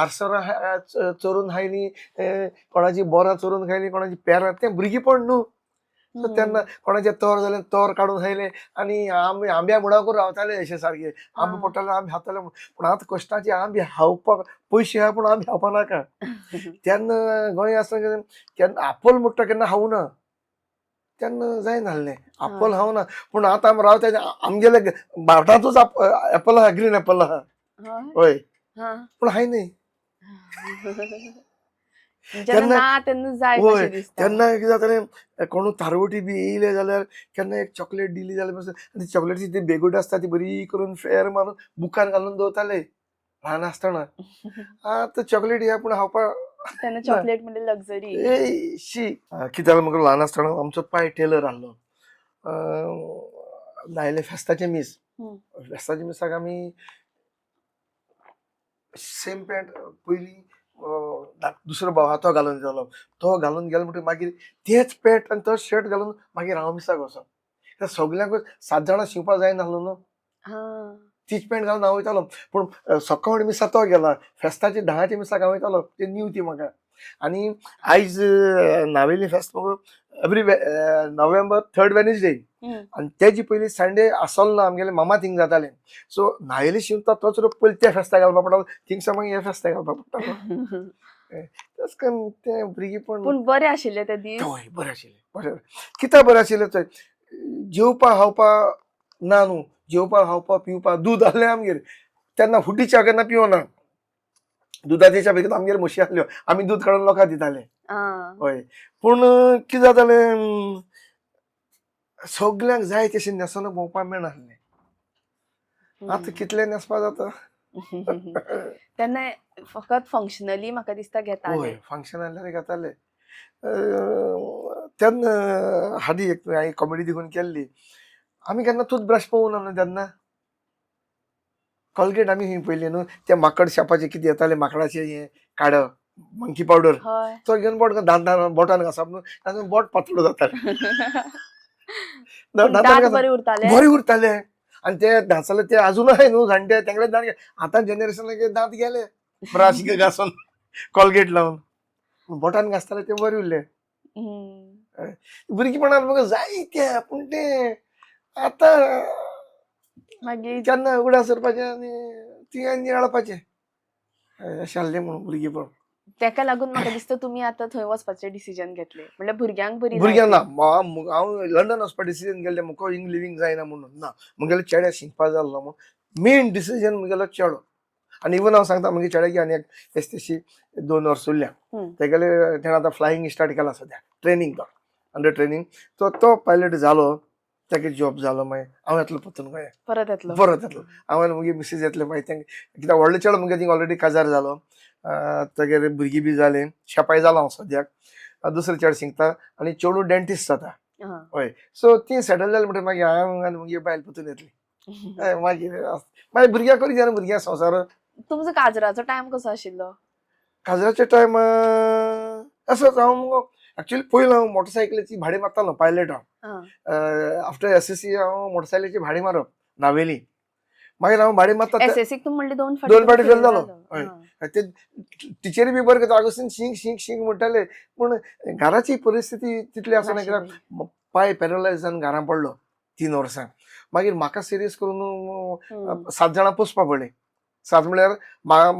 आरसरां चोरून खायली कोणाची बोरां चोरून खायली कोणाची पेरां तें भुरगेंपण न्हू. सो तेन्ना कोणाचे तोर जाले तोर काडून खायले आनी आंब्या मुळा करून रावताले अशे सारके आंबे पडटाले आंबे खाताले पूण आतां कश्टाचे आंबे खावपाक पयशे आहा पूण आंबे खावपा नाका. तेन्ना गोंय आसतना केन्ना आपोल म्हणटा केन्ना खावूं ना तेन्ना जायना आहलें आपोल खावं ना पूण आतां आमी रावता आमगेले भारतांतूच एपल आहा ग्रीन एपल आहा हय पूण हाय न्ही. जेन्ना ना तेन्ना जाय होय कशें दिसता. तेन्ना कितें जातालें कोण थारवटी बी येयले जाल्यार केन्ना एक चॉकलेट दिली जाल्यार आनी चॉकलेटीची ती बेगूट आसता ती बरी करून फेर मारून बुकान घालून दवरताले ल्हान आसतना. आतां चॉकलेट या पूण खावपाक तेन्ना चॉकलेट म्हणजे लक्झरी. शी कितें जालें म्हाका ल्हान आसतना आमचो पाय टेलर आहलो लायले फेस्ताचे मीस फेस्ताच्या मिसाक आमी सेम पॅन्ट पयलीं दुसरो भाव आहा तो घालून दितालो तो घालून गेलो म्हणटकीर मागीर तेच पॅन्ट आनी तो शर्ट घालून मागीर हांव मिसाक वचप सगल्यांकूच 7 जाणां शिंवपाक जायनाहलो न्हू. तीच पॅन्ट घालून हांव वयतालो पूण सकाळ मिसा तो गेला फेस्ताचे 10चे मिसाक हांव वयतालो ते न्यू ती म्हाका. आनी आयज नावेली फेस्त एवरी नोव्हेंबर 3rd वेनसडे आनी तेजी पयलीं संडे आसलो ना आमगेले मामा थिंग जातालें सो नावेली शिंवता तोच रोग पयलीं त्या फेस्ताक घालपाक पडटालो थिंगसा मागीर ह्या फेस्ताक घालपाक पडटालो. तेच करून तें भुरगेंपण पूण बरे आशिल्ले ते दीस. हय बरें आशिल्लें कित्याक बरें आशिल्लें थंय जेवपा खावपा ना न्हू जेवपा खावपा पिवपा दूद आहलें आमगेर तेन्ना फुटी च्या केन्ना पिवना दुदाच्या च्या भितर आमगेर म्हशी आहल्यो आमी दूद काडून लोकांक दिताले. हय पूण कितें जातालें सगल्यांक जाय तशें न्हेसोन भोंवपाक मेळनासलें. आतां कितलें न्हेसपा जाता. तेन्ना फकत फंक्शनली म्हाका दिसता घेताले. हय फंक्शन आसल्यार घेताले. तेन्ना हालीं एक हांवें कॉमेडी देखून केल्ली आमी केन्ना टूथब्रश पळोवना न्हू तेन्ना कॉलगेट आमी खंय पयली न्हू ते माकड शापाचे कितें येताले माकडाचे हें काडप मंकी पावडर तो घेवन बोट बोटान घासप न्हू तातूंत बोट पातळ जातालें. बरे उरताले आनी ते घासले ते अजून आहाय न्हू जाणटे तेंगडे दांत आतां जनरेशनाचे दांत गेले ब्रश घासून कॉलगेट लावन बोटान घासताले ते बरे उरले. भुरगेपणांत म्हाका जाय ते पूण ते आतां मागीर केन्ना उगडास सरपाचें आनी तिगांनी नियाळपाचें अशें आहलें म्हणून भुरगेपण. तेका लागून म्हाका दिसता तुमी आतां थंय वचपाचें डिसिजन घेतलें म्हणल्यार भुरग्यांक बरी. भुरग्यांक ना हांव लंडन वचपा डिसिजन केल्लें म्हाका हिंग लिव्हिंग जायना म्हणून ना म्हगेलो चेड्या शिकपा जाय आहलो म्हणून मेन डिसिजन म्हगेलो चेडो. आनी इवन हांव सांगता म्हगे चेड्याची आनी एक एस्तेशी 2 वर्स उरल्या तेगेले तेणें आतां फ्लायींग स्टार्ट केला सद्या ट्रेनींग तो अंडर ट्रेनींग तो पायलट जालो तेगे जॉब जालो मागीर हांव येतलो परतून गोंया परत येतलो हांवें म्हगे मिसीस येतले मागीर तेंगे कित्याक व्हडलो चेडो म्हगे थिंग ऑलरेडी काजार जालो तेगेर भुरगीं बी जालीं शेपाय जालो हांव सद्याक दुसरो चेडो शिकता आनी चेडूं डेंटिस्ट जाता. हय सो ती सेटल जालें म्हणटकीर मागीर हांव आनी म्हगे बायल परतून येतली मागीर भुरग्यां करी जाल्यार भुरग्यां संवसार. तुमचो काजराचो टायम कसो आशिल्लो? काजराचे टायम असोच हांव एक्चुअली पयलीं हांव मोटरसायकलीची भाडी मारतालो पायलट हांव आफ्टर एसएससी हांव मोटरसायकलीची भाडी मारप नावेली मागीर हांव भाडी मारता एसएससीक तूं म्हणली 2 फावटी फेल जालो. हय ते टिचरी बी बरें करता आगोसून शिंक म्हणटाले पूण घराची परिस्थिती तितली आसना कित्याक पाय पॅरलायज जावन घरां पडलो 3 वर्सां मागीर म्हाका सिरियस करून 7 जाणां पोसपा पडलीं. 7 म्हळ्यार माय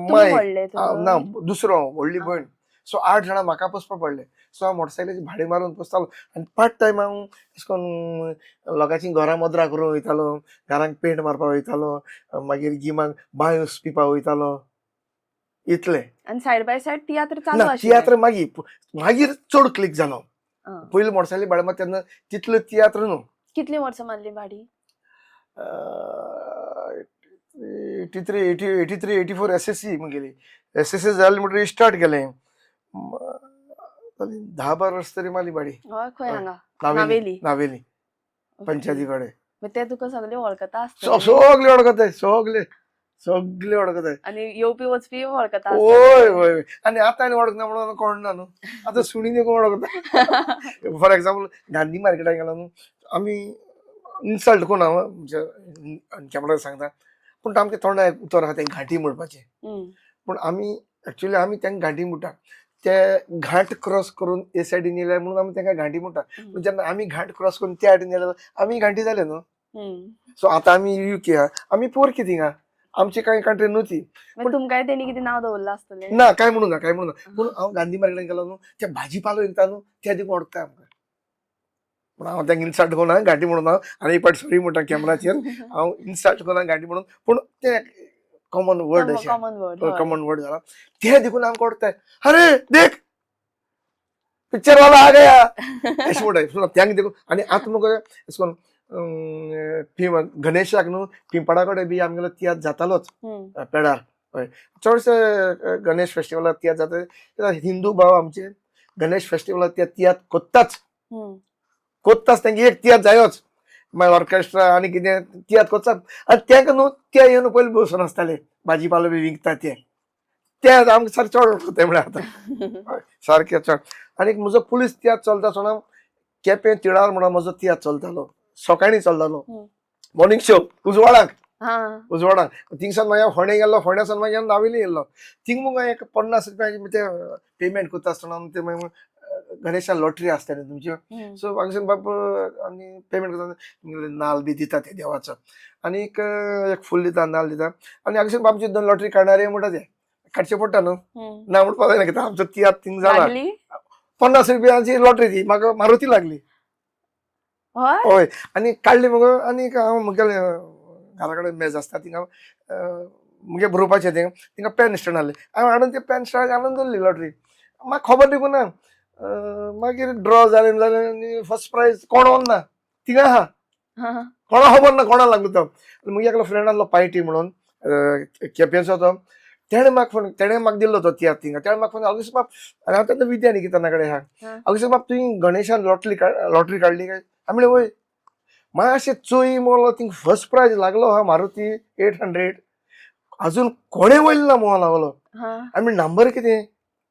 ना दुसरो व्हडली भयण सो 8 जाणां म्हाका पोसपा पडले. सो हांव मोटरसायकलीची भाडी मारून पोसतालो आनी पार्ट टायम हांव अशें करून लोकांची घरां मद्रां करूंक वयतालो घरांक पेंट मारपाक वयतालो मागीर गिमाक बांयोस पिवपाक वयतालो इतलें. आनी सायड बाय सायड तियात्र चालू ना तियात्र मागीर चड क्लिक जालो. पयलीं मोटरसायकली भाडी मारता तेन्ना तितलो तियात्र न्हू कितली वर्सां मारली भाडी? 83-84 SSC गेली. SSC जाली म्हणटकीर स्टार्ट केलें. 10-12 वर्स तरी मारली भाडी. हय खंय हय. हांगा नावेली. नावेली Okay. पंचायती कडेन. मग ते तुका सगळे वळखता आसतले सगळे वळखताय, सगळे वळखताय. आणि येवपी वचपी वळखता ओय ओय आणि आता आनी वळखना म्हणून कळना न्हू. आता सुणीने कोण वळखता. फॉर एक्झाम्पल गांधी मार्केटाक गेला न्हू, आमी इन्सल्ट कोण हांव म्हणजे कॅमेरार सांगता, पूण तो आमच्या तोंडाक उतर आहा तें घाटी म्हणपाचें. पूण आमी एक्चुअली आमी तांकां घाटी म्हणटा. ते घाट क्रॉस करून ए सायडीन येयले म्हणून आमी तांकां घाटी म्हणटा. पूण जेन्ना आमी घाट क्रॉस करून त्या सायडीन येयले आमी घाटी जाले न्हू. सो आतां आमी UK आहा, आमी पोरकी थिंगा, आमची कांय कंट्री न्हू ती. मग तुमकांय तेणी कितें नांव दवरला आसतलें? ना काय म्हणू ना. पूण हांव गांधी मार्केटाक गेलो न्हू, ते भाजीपालो विकता न्हू ते देखून वळखता आमकां. पूण हांव तांकां इन्सल्ट कोना घाटी म्हणून हांव आनी एक फावट सॉरी म्हणटा कॅमेराचेर. हांव इन्सल्ट कोना घाटी म्हणून, पूण ते कॉमन वर्ड अशें कॉमन वर्ड जाला ते देखून आमकां वळखताय. अरे देख पिक्चर वाला आ गया अशें म्हणटाय. त्यांक देखून आनी आतां मग अशें करून गणेशाक न्हू पिंपळा कडेन बी आमगेलो तियात्र जातालोच पेडार. हय चडशे गणेश फेस्टिवलाक तियात्र जाता. हिंदू भाव आमचे गणेश फेस्टिवलाक ते तियात्र कोत्ताच तेंगे एक तियात्र जायोच. मागीर ऑर्केस्ट्रा आनी कितें तियात्र कोत्ताच. आनी तेंका न्हू ते येवन पयलीं बसून आसताले भाजीपालो बी विकता ते आमकां सारकें चड वळखताय म्हळ्यार आतां सारकें चड. आनी म्हजो पुलीस तियात्र चलता आसतना केपें तिळार म्हणून म्हजो तियात्र चलतालो. सकाळीं चलतालो मॉर्निंग शो उजवाडाक. थिंगसान मागीर फोंडे गेल्लो, फोंड्यासान मागीर नावेली येयल्लो. थिंग मग एक 50 रुपया ते पेमेंट करता आसतना ते मागीर गणेशा लॉटरी आसता न्ही तुमची. सो हांगसून बाप आनी पेमेंट करता नाल बी दिता ते देवाचो. आनी एक फूल दिता नाल दिता. आनी हांगसून आमची 2 लॉटरी काडणारे म्हणटा ते काडचे पडटा न्हू. ना म्हणपाक जायना कित्याक आमचो तियात्र थिंग जाला. 50 रुपयाची लॉटरी ती म्हाका मारुती लागली. हय आनी काडली मगो. आनी हांव मुगेले घरा कडेन मेज आसता थिंगा मुगे बरोवपाचें थिंगा पेन स्टँड आहलें. हांवें हाडून ते पेन स्टँड घालून दवरली लॉटरी. म्हाका खबर देखून ना. मागीर ड्रॉ जालें आनी फर्स्ट प्रायज कोण व्हरना थिंगा आहा. कोणा खबर ना कोणा लागलो तो. मुगे एकलो फ्रेंड आहलो पायटी म्हणून केपेंचो तो. तेणें म्हाका दिल्लो तो तियात्र थिंगा. तेणें म्हाका फोन आगुस बाप आनी हांव तेन्ना विद्यानिकेतना कडेन आहा. आगुस बाप तुवें गणेशान लॉटरी काडली काय? हांवें म्हणलें वय. मातशें चोय मोलो थिंग फर्स्ट प्रायज लागलो हा मारुती 800. अजून कोणें वयलो ना मोह लागलो. हांवें नंबर कितें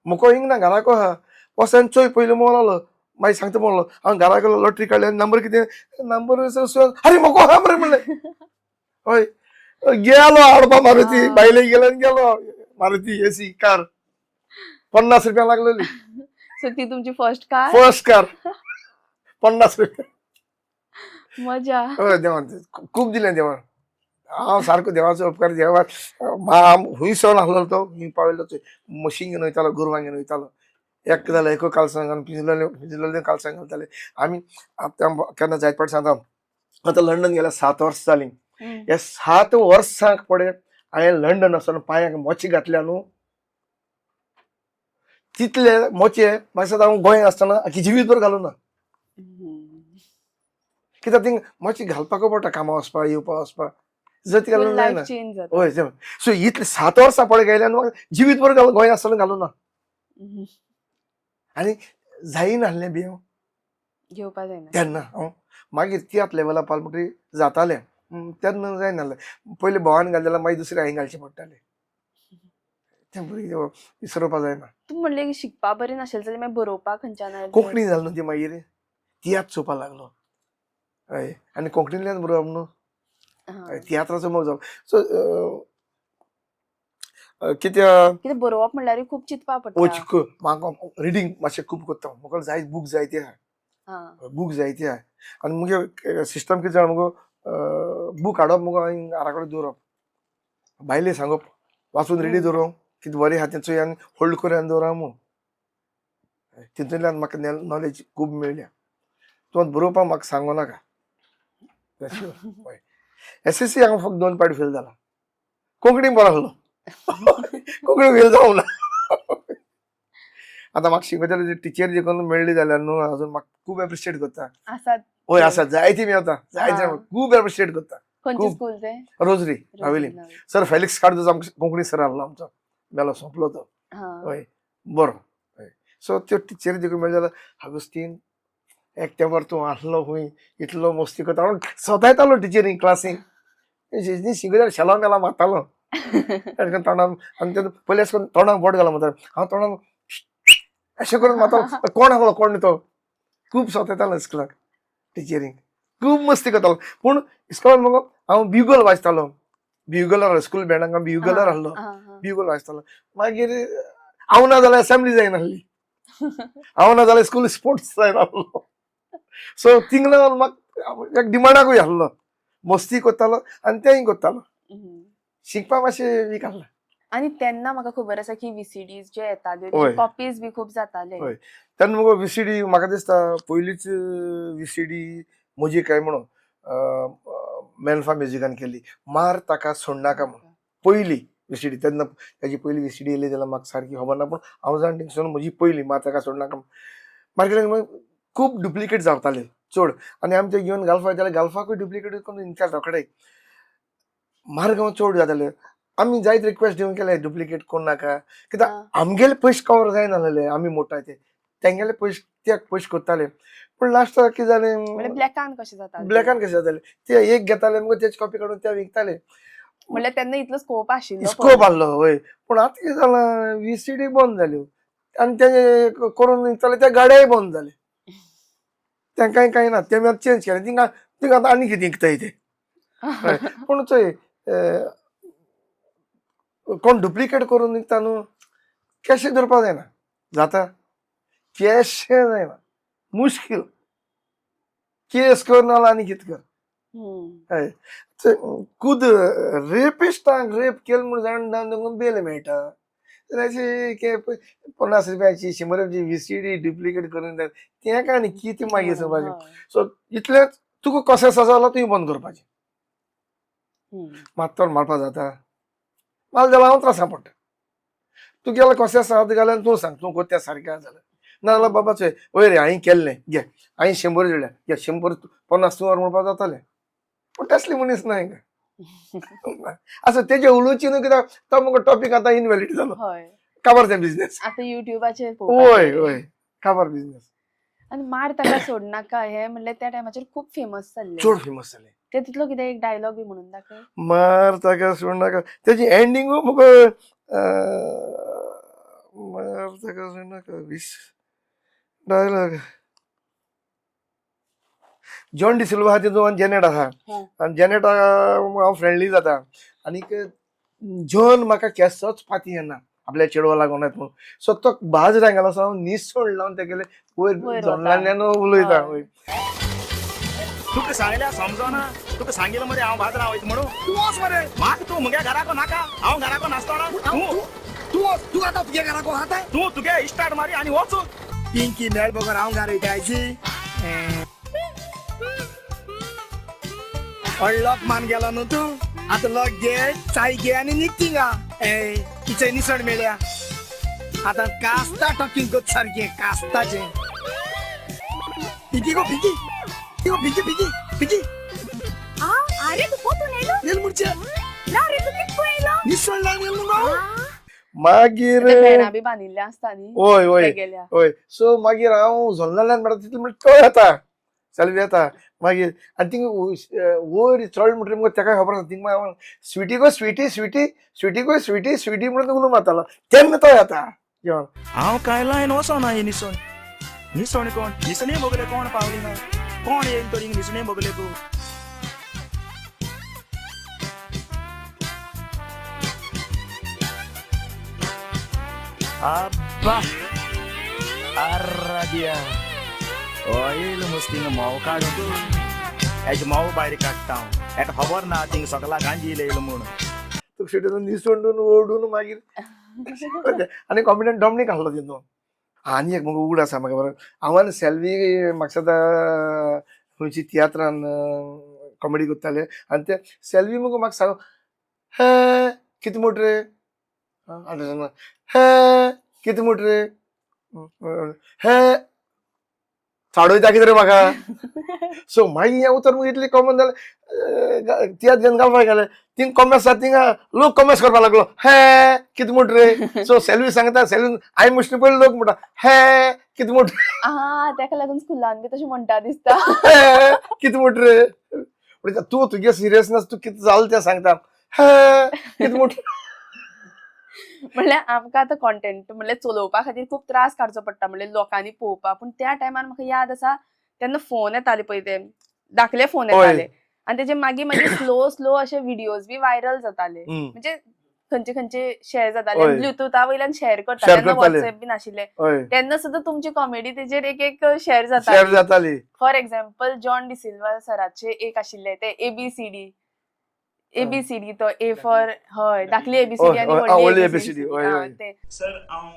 मुको हिंग ना घराको आहा. वसान चोय पयलीं मोह लागलो. मागीर सांगता म्हणलो हांव घरा गेलो लॉटरी काडली आनी नंबर कितें नंबर अरे मोको हा मरे म्हणलें. हय गेलो हाडपा मारुती. बायले गेलो आनी गेलो मारुती एसी कार 50 रुपया लागलेली. सो ती तुमची फर्स्ट कार? फर्स्ट कार 50 रुपया. मजा. हय देवान खूब दिलें देवान. हांव सारको देवाचो उपकार देवा. हुंयसर आहलो तो हुंय पावयलो थंय म्हशीं घेवन वयतालो गोरवां घेवन वयतालो. एक जाल्यार एको कालसांग पिंजलेले कालसांग घालताले आमी. आतां केन्ना जायत पाट सांगता आतां लंडन गेल्यार 7 वर्सां जालीं. ह्या 7 वर्सांक पळय हांवें लंडन आसतना पांयाक मोचे घातल्या न्हू तितले मोचे म्हाका हांव गोंयांत आसतना जिवीतभर घालूं ना. कित्याक थिंग मोचे घालपाक पडटा कामां वचपाक येवपाक वचपाक. जर घालूंक जायना. हय सो इतले 7 वर्सां पळय गेले आनी म्हाका जिवीतभर गोंयांत आसतना घालूं ना. आनी जायना आहलें बी हांव घेवपा जायना तेन्ना. मागीर तियात्र लेवला पावले म्हणटकीर जातालें. तेन्ना जायना आहलें. पयलीं भोवान घाल जाल्यार मागीर दुसरे हांवें घालचे पडटाले. तें भुरगें विसरपा जायना. तूं म्हणलें की शिकपा बरें नाशिल्लें जाल्यार मागीर बरोवपाक खंयच्यान कोंकणी जालें न्हू ती मागीर तियात्र चोवपा लागलो. हय आनी कोंकणींतल्यान बरोवप न्हू तियात्राचो मोग जालो. सो कितें बरोवप म्हणल्यार खूब चिंतपा पडटा. म्हाका रिडींग मातशें खूब करता. म्हाका जाय बूक जायते आहा. बूक जायते आहा. आनी मुगे सिस्टम कितें जाणा मुगो बूक हाडप मुगो हांवें घरा कडेन दवरप. बायले सांगप वाचून रेडी दवरूंक कितें बरें आहा तें चोय आनी होल्ड करून आनी दवरा म्हूण. तितूंतल्यान म्हाका नॉलेज खूब मेळ्ळ्या. तूं बरोवपाक म्हाका सांगो नाका. SSC हांव फक्त 2 पावटी फेल जाला. कोंकणी बरो आहलो. कोंकणी फेल जावंक ना. आतां म्हाका शिकयताले टिचर जे कोण मेळ्ळी जाल्यार न्हू अजून म्हाका खूब एप्रिशिएट करता. आसात होय आसा जायती मेवता जायते हा. खूब एप्रिशिएट करता खंयचे खूब. स्कूल ते रोजरी हवेली सर फेलिक्स काडूच आमकां कोंकणी सर आहलो आमचो मेलो सोंपलो तो हा हय बरो हय सो त्यो टिचरी देखून मेळ्ळे जाल्यार आगोस्तीन एकट्या वर तूं आहलो खूंय इतलो मस्ती करता हांव स्वता येतालो टिचरींक क्लासीक शिकयल्यार शेलो मेला मारतालो तोंडान आनी ते पयलीं अशें करून तोंडाक बोट घाला म्हणटा हांव तोंडान अशें करून मारतालो कोण आहलो कोण तो खूब स्वता येतालो इस्कुलाक टिचरींक खूब मस्ती करतालो पूण इस्कॉलान मगो हांव ब्युगल वाजतालो ब्युगलर स्कूल बँडाक हांव ब्युगलर आहलो ब्युगल वाजतालो मागीर हांव ना जाल्यार असेंब्ली जायनाहली हांव ना जाल्यार स्कूल स्पोर्ट्स जायनाहलो सो थिंग लागून म्हाका एक डिमांडाकूय आहलो मस्ती करतालो आनी तेंय करतालो शिकपा मातशें वीक आहलें आणि तेन्ना म्हाका खबर आसा की VCDs जे येताल्यो होय. कॉपीज बी खूब जाताले होय. तेन्ना मगो VCD म्हाका दिसता पयलीच VCD म्हजी काय म्हणून मेनफा म्युजिकान केली मार ताका सोडनाका म्हणून पयली VCD तेन्ना ताजी पयली VCD येयली जाल्यार म्हाका सारकी खबर ना पूण हांव जाणटेसून म्हजी पयली मार ताका सोडनाका मार्केटान खूब डुप्लिकेट जावताले चड आनी आमी ते घेवन घालपा जाल्यार घालपाकूय डुप्लिकेट करून इनचार्ज रोखडे मार्गांव चड जाताले आमी जायत रिक्वेस्ट दिवन केले डुप्लिकेट कोण नाका कित्याक आमगेले पयशे कवर जायनाहले आमी मोडटा ते तेंगेले पयशे ते पयशे करताले पूण लास्टाक कितें जालें ब्लॅकान कशें जातालें ब्लॅकान कशें जाताले ते एक घेताले मगो तेची कॉपी काडून ते विकताले म्हणल्यार तेन्ना इतलो स्कोप आशिल्लो स्कोप आहलो होय पूण आतां कितें जालां VCD बंद जाल्यो आनी ते करून विकताले ते गाड्याय बंद जाले तेंकाय कांय ना ते मात चेंज केले तिंगा तिंगा आतां आनी कितें विकताय ते पूण चोय कोण डुप्लिकेट करून विकता न्हू कॅशे धरपा जायना जाता कॅशे जायना मुश्कील केस कर नाल्यार आनी कितें कर हय खुद रेपिस्टांक रेप केलें म्हूण जाण बेल मेळटा अशी 50 रुपयाची 100 रुपयाची VCD डुप्लिकेट करून तेका आनी कितें मागीर सांगपाचें सो इतलेंच तुका कशें सजवला तुवें बंद करपाचें मात्तोर मारपा जाता माल जाल्यार हांव त्रासां पडटा तूं गेलो कशें साद घाल्यार तूं सांग तूं कोत्या सारकें आहा जाल्यार नाजाल्यार बाबा चोय वय रे हांवें केल्लें घे हांवें 100 दिल्या घे 150 तूं म्हणपा जातालें पूण तसलें मनीस ना हिंगा आसा तेजे उलोवची न्हू कित्याक तो मुगो टॉपीक आतां इनवॅलिड जालो काबार तें बिझनेस आतां युट्यूबाचेर होय होय काबार बिझनेस आनी मार ताका सोडनाका हे म्हणल्यार त्या टायमाचेर खूप फेमस जाल्ले चड फेमस जालें ते तितलो कितें एक डायलॉग बी म्हणून दाखय मार ताका सोडनाका तेजी एंडिंगू मुगो मार ताका सोडनाका डायलॉग जॉन डिसिल्वा आहा तितून आनी जेनेट आहा आनी जेनेट हांव फ्रेंडली जाता आनीक जॉन म्हाका केसोच फाती येना आपल्या चेडवा लागून म्हणून सो तो बाज रांगेलो असो हांव निसोड लावन तेगेले वयर जॉनलाल्यान उलयता वयर तुका सांगल्या समजोना तुका सांगितलं मरे हांव बाजरा वयता म्हणून तूं वच मरे म्हाका तूं म्हगे घराको नाका हांव घराको नासतना तूं आतां तुगे घराको खाता तूं तुगे स्टार्ट मारी आनी वच पिंकी मेळ बगर हांव घरा वयतायची अडलोक मान गेलो न्हू तूं आतां लोक घे चाय घे आनी न्हिद थिंगा तिचे निसण मेळ्या आतां कास्ता टॉकिंग कोत सारकें कास्ताचें पिकी गो पिकी पिकी पिकी पिकी अरे तू कोतून येलो येल मुडचे ना रे तू कितको येलो निसण लावन येल न्हू मागीर फेरां बी बांदिल्ले आसता न्ही होय होय गेल्या होय सो मागीर हांव झोल्लाल्यान म्हणटा तितलें म्हणटा तो येता सेल्वी येता मागीर आनी थिंग वयर चड म्हणटरी मगो तेका खबर आसा थिंग हांव स्विटी गो स्विटी स्विटी स्विटी गो स्विटी स्विटी म्हणून उलो मारतालो तेन्ना तो येता जेवण हांव काय लायन वचोना हे निसण निसण कोण निसणे बगले कोण पावली ना कोण येईल तो निसणे बगले तूं अब्बा अर्रादिया ऑयल मुस्तींग माव काढू तू हेजे माव भायर काडटा हांव हेका खबर ना थिंग सगळा गांजी येयलो म्हूण तुका स्विटीतून निसोडून ओडून मागीर आनी कॉमिडियन डॉमनीक आहलो तितून आनी एक मगो उगड आसा म्हाका बरो हांवें सेल्वी म्हाका सदां खंयची तियात्रान कॉमेडी करताले आनी ते सेल्वी मगो म्हाका सांग हे कितें म्हूण रे हे कितें म्हूण रे हे चाडोयता कितें रे म्हाका सो मागीर हें उतर मुगे इतलें कॉमन जालें तियात्र घेवन घालपाक गेले थिंग कॉमर्स आसा थिंगा लोक कॉमर्स करपाक लागलो हे कितें म्हूण रे सो सेल्वी सांगता सेल्वी हांवें मुश्टी पयलीं लोक म्हणटा हे कितें म्हूण हा तेका लागून स्कुलान बी तशें म्हणटा दिसता. हे कितें म्हूण रे म्हणटा तूं तुगे सिरियसनेस तूं कितें जालें तें सांगता हे कितें म्हूण म्हणल्यार आमकां आतां कॉन्टेंट म्हणल्यार चलोवपा खातीर खूब त्रास काडचो पडटा म्हणल्यार लोकांनी पळोवपा पूण त्या टायमार म्हाका याद आसा तेन्ना फोन येताले पळय ते धाकले फोन होय. येताले आनी तेजे मागीर मागीर स्लो अशे व्हिडिओज बी व्हायरल जाताले म्हणजे खंयचे खंयचे शेअर जाताले होय. ब्लुटुथा वयल्यान शेअर करता Share तेन्ना करताले. व्हॉट्सएप बी नाशिल्ले हय तेन्ना सुद्दां तुमची कॉमेडी तेजेर एक एक शेअर शेअर जाताली जाताली फॉर एक्झाम्पल जॉन डिसिल्वा सराचे एक आशिल्ले ते एबीसीडी तो ए फॉर हय धाकली एबीसीडी आनी व्हडली व्हडली ABCD, एबीसीडी हय, हय. ते सर हांव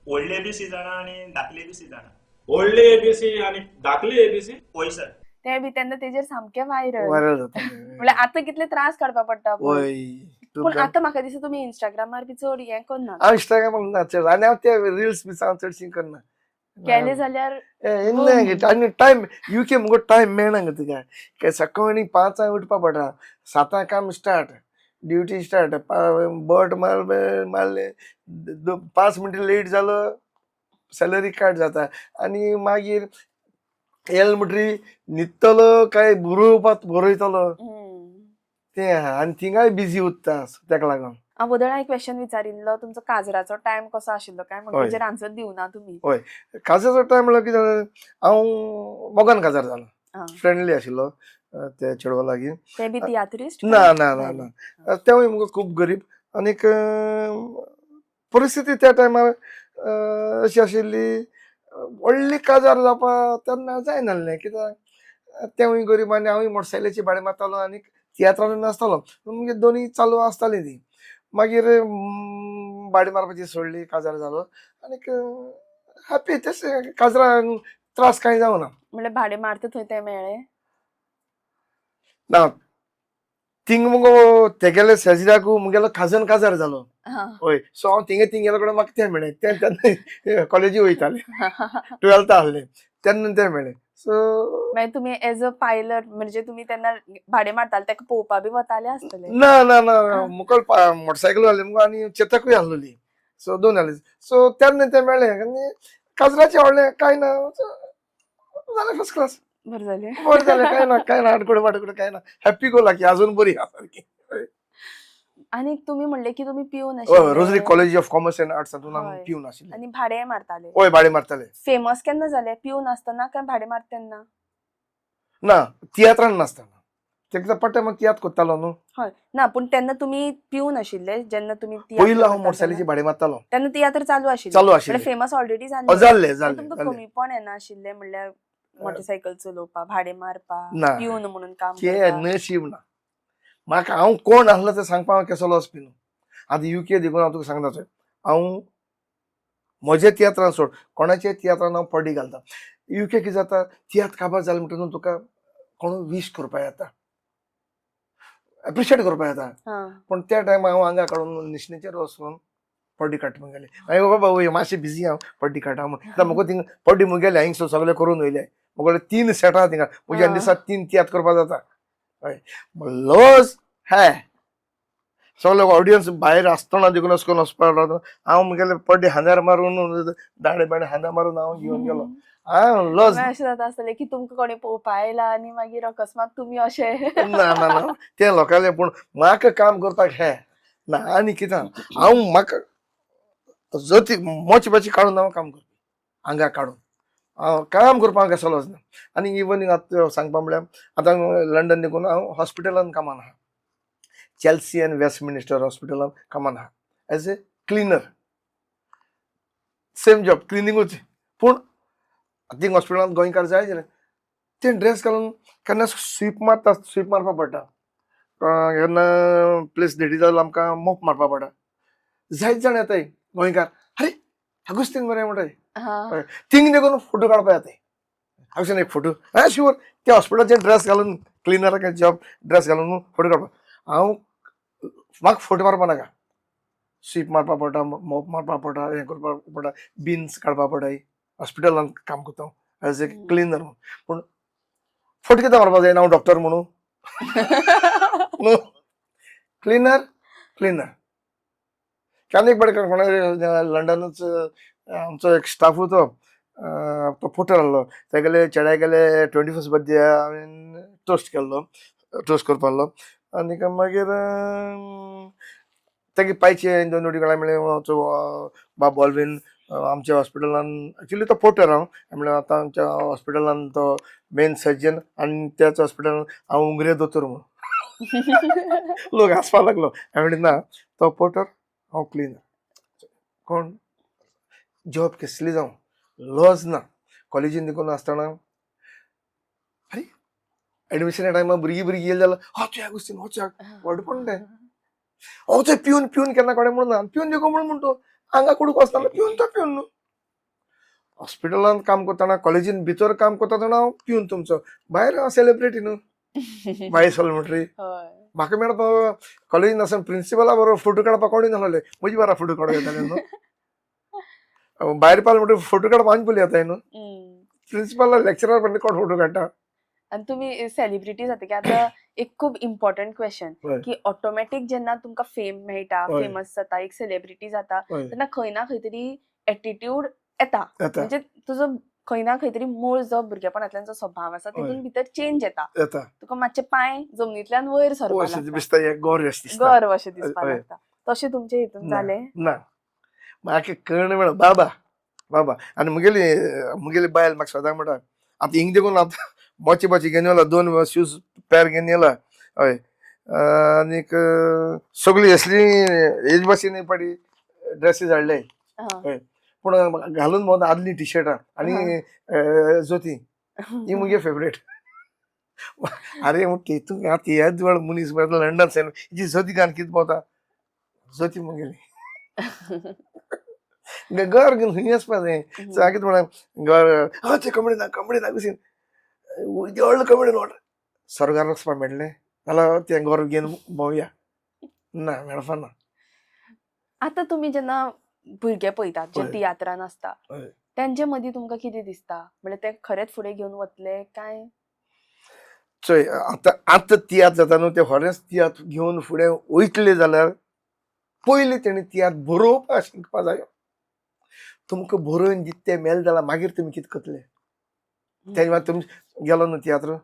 व्हडले एबीसी जाणा आणि धाकले एबीसी जाणा. व्हडले एबीसी आणि धाकले एबीसी होय सर. ते बी तेन्ना तेजेर सामके व्हायरल व्हायरल जाताली म्हणल्यार आतां कितले त्रास काडपा पडटा पळय. वय पूण आतां म्हाका दिसता तुमी इंस्टाग्रामार बी चड हें करना हांव इंस्टाग्रामाक ना चड आनी हांव ते रिल्स बी हांव चडशीं करना केले जाल्यार आनी टायम युके मुगो टायम मेळना गे तुका काय सकाळी 5 उठपा पडटा 7 काम स्टार्ट ड्युटी स्टार्ट बट मारले 5 मिनटां लेट जालो सॅलरी कट जाता आनी मागीर येल म्हणटरी न्हिदतलो काय बरोयतलो तें आहा आनी थिंगाय बिजी उरता तेका लागून हांव वदळा एक क्वेश्चन विचारिल्लो तुमचो काजराचो टायम कसो आशिल्लो काय म्हणून हय. तेजेर आन्सर दिवना तुमी. काजाचो टायम म्हणल्यार कितें जालें हांव मोगान काजार जालो आं. फ्रेंडली आशिल्लो त्या चेडवा लागीं ते बी तियात्रिस्ट ना ना ना ना तेवूय मुगो खूब गरीब आनीक परिस्थिती त्या टायमार अशी आशिल्ली व्हडली काजार जावपा तेन्ना जायनासलें कित्याक तेवूय गरीब आनी हांवूय मोटरसायकलीची भाडें मारतालो आनी तियात्रांनी नासतालो म्हणजे दोनी चालू आसताली ती मागीर भाडें मारपाची सोडली काजार जालो आनीक हॅपी तशें काजराक त्रास कांय जावना म्हणल्यार भाडें मारता थंय ते मेळ्ळे ना थिंग मुगो तेगेले शेजऱ्याकू मुगेलो काजन काजार जालो हां. हय सो हांव थिंगे गेलो कडेन म्हाका तें मेळ्ळें तेन्ना कॉलेजी वयताले 12th आहले तेन्ना तें मेळ्ळें सो मागीर तुमी एज अ पायलट म्हणजे तुमी तेन्ना भाडें मारताले तेका पळोवपा बी वताले आसतले. ना ना ना मुखार मोटरसायकल आहली मुगो आनी चेतकूय आहलोली सो दोन आहली सो तेन्ना तें मेळ्ळें आनी काजराचें व्हडलें कांय ना जालें फर्स्ट क्लास बरें जालें. बरें जालें कांय ना आडकुडे वाडकुडे कांय ना हॅप्पी गो लाकी अजून बरी आहा सारकी आनी तुमी म्हणले की तुमी पिवन rosary college of commerce end arts हातून हांव हय. पिवन आशिल्लें आनी भाडें मारताले. हय भाडें मारताले फेमस केन्ना जाले पिवन आसतना काय भाडें मारता तेन्ना. ना तियात्रान नासतना तेका पट्टे म्हाका तियात्र कोत्तालो न्हू हय ना पूण तेन्ना तुमी पिवन आशिल्ले जेन्ना तुमी पयलो हांव मोटरसायकलीची भाडें मारतालो तेन्ना तियात्र चालू आशिल्ले चालू म्हणजे आशिल्लें फेमस ऑलरेडी जाल्लें जाल्ले जाल्लें तुमकां जाल्लें कमीपण येना आशिल्लें म्हणल्यार मोटरसायकल चलोवपा भाडें मारपा ना. पिवन म्हणून काम के करपा. नशीब ना म्हाका हांव कोण आहलो तें सांगपा हांव केसो लॉस पिनू आतां युके देखून हांव तुका सांगता हांव म्हज्या तियात्रान सोड कोणाच्या तियात्रान हांव पड्डी घालता युके कितें जाता तियात्र काबार जालें म्हणटून तुका कोण विश करपा येता एप्रिशिएट करपा येता हां. पण त्या टायमार हांव हांगा काडून निशणेचेर वचून पड्डी काडटा गेले हांवें बाबा वय मातशें बिजी हांव पड्डी काडटा म्हूण आतां मुगो थिंग पड्डी मुगेले हांगा सगळें करून वयले मुगोले 3 सेट आहा थिंगा म्हज्या दिसाक 3 तियात्र करपा जाता हय लॉस हे सगळे ऑडियन्स भायर आसतना देखून अशें करून वचपा लागलो हांव मुगेले पड्डी हांदार मारून दाणे बाणे हांदार मारून हांव घेवन गेलो हांव लॉस मागीर अशें जाता आसतलें की तुमकां कोणी पळोवपा आयला आनी मागीर अकस्मात तुमी अशे ना ना ना तें लोकांलें पूण म्हाका काम करपाक हे ना आनी कितें हांव म्हाका जती मोचपाची काडून हांव काम करपी हांगा काडून हांव काम करपाक हांव केसो लॉस ना आनी इवन आतां सांगपा म्हळ्यार आतां लंडन देखून हांव हॉस्पिटलान कामान आहा चेल्सी एंड वेस्टमिनिस्टर हॉस्पिटलान कामान आहा as a cleaner same job क्लिनिंगूच पूण थिंग हॉस्पिटलांत गोंयकार जाय रे तें ड्रेस घालून केन्ना स्वीप मारपा पडटा केन्ना प्लेस डेटी जालो आमकां मोप मारपा पडटा जायत जाण येताय गोंयकार अरे अगुस्तीन मरे म्हणटाय हां. थिंग देखून फोटो काडपा येताय हांगच्यान एक फोटो हा शुअर त्या हॉस्पिटलाचे ड्रेस घालून क्लिनराक जॉब ड्रेस घालून फोटो काडपा हांव म्हाका फोटो मारपा नाका स्वीप मारपा पडटा मोप मारपा पडटा हें करपा पडटा बिन्स काडपा पडटाय हॉस्पिटलान काम करता एज ए क्लिनर पूण फोट किती मारपा जाय हांव डॉक्टर म्हणून क्लिनर क्लिनर केन्ना एक फावटी कोणा लंडनच आमचो एक स्टाफ होतो तो फोटर आहलो तेगेले चेड्या गेले 21st बर्थडे हांवें टोस्ट केल्लो टोस्ट करपा आहलो आनीक मागीर तेगे पायचे 2 वेळा मेळ्ळे बाब ऑल्वीन आमच्या हॉस्पिटलान एक्चुली तो पोर्टर हांव आतां आमच्या हॉस्पिटलान तो मेन सर्जन आनी त्याच हॉस्पिटलान हांव उंगरे दोतोर म्हणून लोक हांसपा लागलो हांवें ना तो पोर्टर हांव क्लिनर कोण जॉब कसली जावं लॉज ना कॉलेजीन देखून आसतना अरे एडमिशना टायमार भुरगीं येयली जाल्यार तूं ह्या गोश्टीन व्हड पण तें थंय पिवन पिवन केन्ना कळ्ळें म्हणून ना पिवन देखो म्हणून हांगा कुडूक वचतालो पिवन तो पिवन न्हू हॉस्पिटलान काम करतना कॉलेजीन भितर काम करतना हांव पिवन तुमचो भायर हांव सेलिब्रिटी न्हू भायर सलमट्री म्हाका मेळपा कॉलेजीन आसून प्रिंसिपला बरोबर फोटो काडपाक कोणी नासले म्हजी बारा फोटो काडूं येताले न्हू भायर पावले म्हणटकीर फोटो काडपाक आनी पयलीं येताय न्हू प्रिंसिपल लेक्चरर म्हणटा कोण फोटो काडटा आणि तुम्ही सेलिब्रिटी जाता की आता एक खूप इम्पॉर्टंट क्वेश्चन की ऑटोमॅटिक जेन्ना तुमका फेम मेळटा फेमस जाता एक सेलिब्रिटी जाता तेन्ना खंय ना खंय तरी एटिट्यूड येता म्हणजे तुजो खंय ना खंय तरी मूळ जो भुरगेपणांतल्यान जो स्वभाव आसा तितून भितर चेंज येता तुका मातशे पाय जमनींतल्यान वयर सरपाक गर्व अशें दिसपाक लागता तशें तुमचे हितून जालें ना म्हाका कळना मेळ बाबा बाबा आनी मुगेली बायल म्हाका सदां म्हणटा आतां हिंग देखून आतां बोची घेवन येयला 2 शूज पेर घेवन येयला हय आनीक सगळी असली हेज भाशेन पाटी ड्रेसीस हाडले हय पूण घालून भोंवता आदली टी शर्टां आनी जोती ही मुगे फेवरेट अरे तूं आतां हेच वेळ मनीस लंडन सायन हिची जोती घालून कितें भोंवता जोती मुगेली घर घेवन खंय वचपा जाय कितें म्हणा घर ते कमळे ना कशीं व्हडलो कमळे नोट स्वर्गार वचपाक मेळटलें जाल्यार तें घर घेवन भोंवया ना मेळपा ना आता तुम्ही जेन्ना भुरगे पळयतात जे तियात्रान आसता तेंचे मदीं तुमकां कितें दिसता म्हणजे ते खरेंच फुडें घेवन वतले काय चोय आतां तियात्र जाता न्हू ते खरेंच तियात्र घेवन फुडें वयतले जाल्यार पयलीं तेणी तियात्र बरोवपाक शिकपा जायो तुमकां बरोवन दिते मेल जाल्यार मागीर तुमी कितें करतले तेजे मागीर तुमी गेलो न्हू तियात्र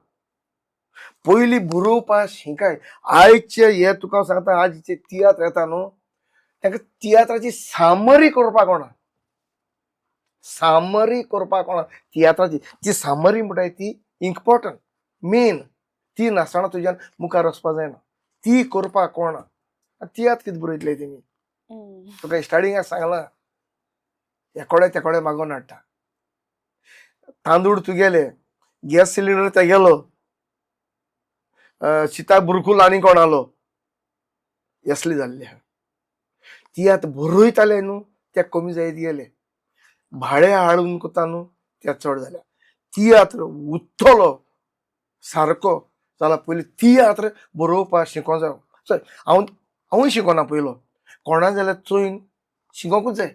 पयलीं बरोवपाक शिकाय आयचे हे तुका सांगता आजचे तियात्र येता न्हू ताका तियात्राची सामरी करपाक कोणा तियात्राची ती सामरी म्हणटाय ती इम्पॉर्टंट मेन ती नासतना तुज्यान मुखार वचपाक जायना ती करपाक कोणा तियात्र कितें बरयतले तेमी तुका स्टार्टिंगाक सांगलां एकोडे मागोन हाडटा तांदूळ तुगेले गॅस सिलिंडर ते गेलो शिता बुरकुल आनी कोण आलो असली जाल्ली तियात्र बरयताले न्हू ते कमी जायत गेले भाडे हाडून कोता न्हू ते चड जाल्या तियात्र उत्तलो सारको जाल्यार पयलीं तियात्र बरोवपाक शिकोवंक जाय सर हांवूय शिकोना पयलो कोणा जाल्यार चोयन शिकोवंकूच जाय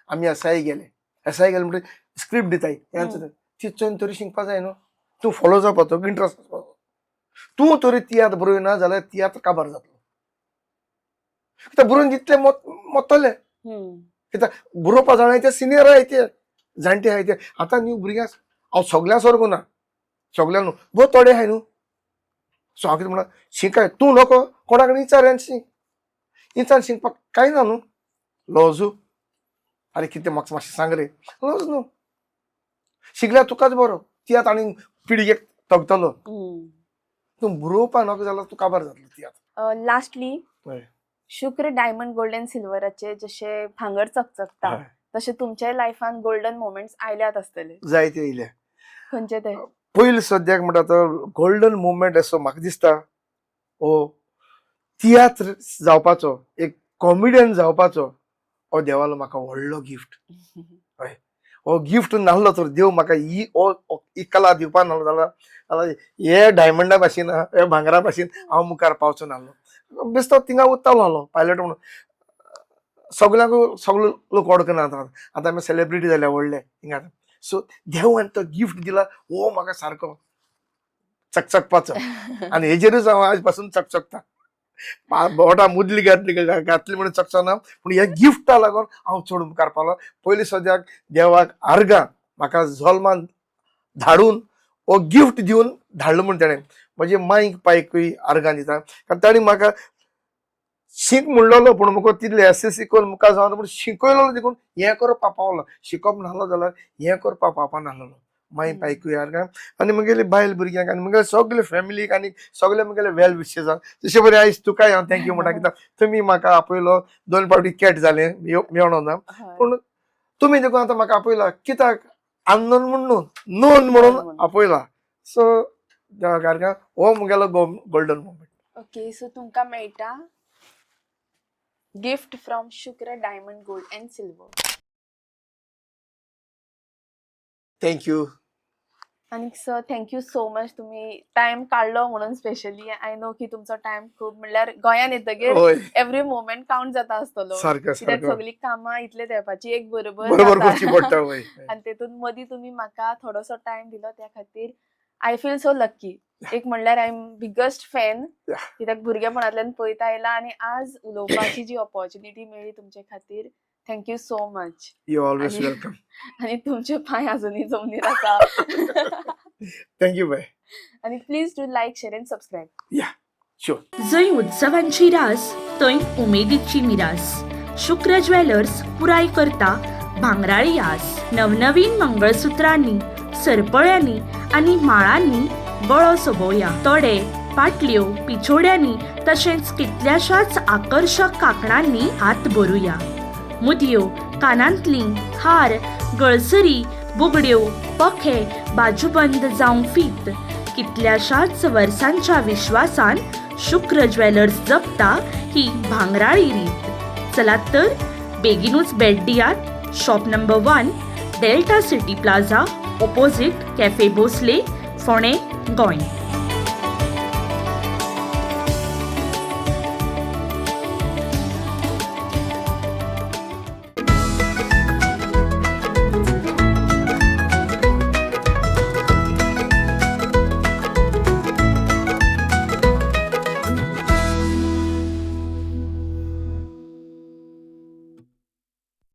आमी एसआय गेले म्हणटकीर स्क्रिप्ट दिताय ती चोयन तरी शिकपा जाय न्हू तूं फॉलो जावपा तो इंट्रस्ट आसपाचो तूं तरी तियात्र बरोयना जाल्यार तियात्र काबार जातलो कित्याक बरोवन दितले मोत्तले कित्याक बरोवपा जाणाय ते सिनियर आहाय ते जाणटे आहाय ते आतां न्यू भुरग्यां हांव सगल्या सारको ना सगल्या न्हू बहुत थोडे आहाय न्हू सो हांव कितें म्हणा शिकाय तूं नको कोणा कडेन विचार शिक विचार शिकपाक कांय ना न्हू लॉजू अरे कितें म्हाका मातशें सांग रे लॉज न्हू शिकल्यार तुकाच बरो तियात्र आनी पिळगेक तगतलो तूं बरोवपा नको जाल्यार तूं काबार जातलो तियात्र लास्टली शुक्र डायमंड गोल्ड एंड सिल्वराचे जशे भांगर चकचकता तशे तुमच्या लायफान गोल्डन मोमेंट्स आयल्यात आसतले जायते येयले खंयचे ते पयले सद्याक म्हणटा तो गोल्डन मोमेंट असो म्हाका दिसता ओ तियात्र जावपाचो एक कॉमेडियन जावपाचो हो देवालो म्हाका व्हडलो गिफ्ट हय हो गिफ्ट नासलो तर देव म्हाका ही कला दिवपा नासलो जाल्यार हे डायमंडा भाशेन हे भांगरा भाशेन हांव मुखार पावचो नासलो बेश्टो थिंगा उत्तालो आसलो पायलट म्हणून सगळो लोक वळखना आतां आमी सेलिब्रिटी जाल्या व्हडले हिंगा सो देवान तो गिफ्ट दिला हो म्हाका सारको चकचकपाचो आनी हेजेरूच हांव आज पासून चकचकता. बोटा मुदली घातली म्हणून चकचना, पूण ह्या गिफ्टा लागून हांव चड मुखार पावलो. पयलीं सद्याक देवाक आर्गां म्हाका जल्मान धाडून हो गिफ्ट दिवन धाडलो म्हूण ताणें म्हजे मांयक पायकूय आर्गां दिता. कारण ताणी म्हाका शिक म्हणलोलो पूण म्हाका तितले SSC करून मुखार जावना, पूण शिकयलो देखून हें करपा पावलो. शिकप नासलो जाल्यार हें करपा पावपा नासलो. मांय पायकूय आर्गां आनी म्हगेले बायल भुरग्यांक आनी म्हगेले सगळे फॅमिलीक आनी सगळे म्हगेले वेल विशेजांक तशें बरें आयज तुकाय हांव थँक्यू म्हणटा. कित्याक तुमी म्हाका आपयलो 2 फावटी कॅट जालें मेळोना ना, पूण तुमी देखून आतां म्हाका आपयला कित्याक अननोन म्हणून नोन म्हणून आपयला. सो देवाक आर्गां हो म्हगेलो गोल्डन मोमेंट. ओके, सो तुमकां मेळटा गिफ्ट फ्रॉम शुक्र diamond gold and silver. Thank you. आणि सर थँक्यू सो मच, तुम्ही टाइम काढलो म्हणून स्पेशली. आय नो की तुमचो टाइम खूप म्हणल्यार गोंयान येतगीर होय एवरी मोमेंट काउंट जाता आसतलो, सारकें कित्याक सारकें सगळी कामां इतले तेपाची एक बरोबर बरोबर जाता. करची पडटा. होय आणि तेतून मदीं तुम्ही म्हाका थोडोसो टाइम दिलो त्या खातीर आय फील सो लकी. एक म्हणल्यार आय एम बिगस्ट फॅन, कित्याक भुरगेपणांतल्यान पळयता आयला आनी आज उलोवपाची जी ऑपॉर्च्युनिटी मेळ्ळी तुमचे खातीर. Thank you so much. You always welcome. आणि तुमचे पांय अजुनूय जमनीर आसा. Thank you bye. आणि please do like, share and subscribe. या शुअर. जंय उत्सवांची रास थंय उमेदीची मिरास. शुक्र ज्वेलर्स पुराय करता भांगराळी आस. नवनवीन मंगळसुत्रांनी, सरपळ्यांनी आनी माळांनी गळो सोबोवया. तोडे, पाटल्यो, पिछोड्यांनी तशेंच कितल्याशाच आकर्षक कांकणांनी हात भरूया. मुदयो, कानांतलीं, हार, गळसरी, बुगड्यो, पखे, बाजूबंद जावं फीत कितल्याशाच वर्सांच्या विश्वासान शुक्र ज्वेलर्स जपता ही भांगराळी रीत. चलात तर बेगीनूच भेट दियात. Shop number 1, Delta City Plaza, opposite Cafe Bhosle, Ponda, Goa.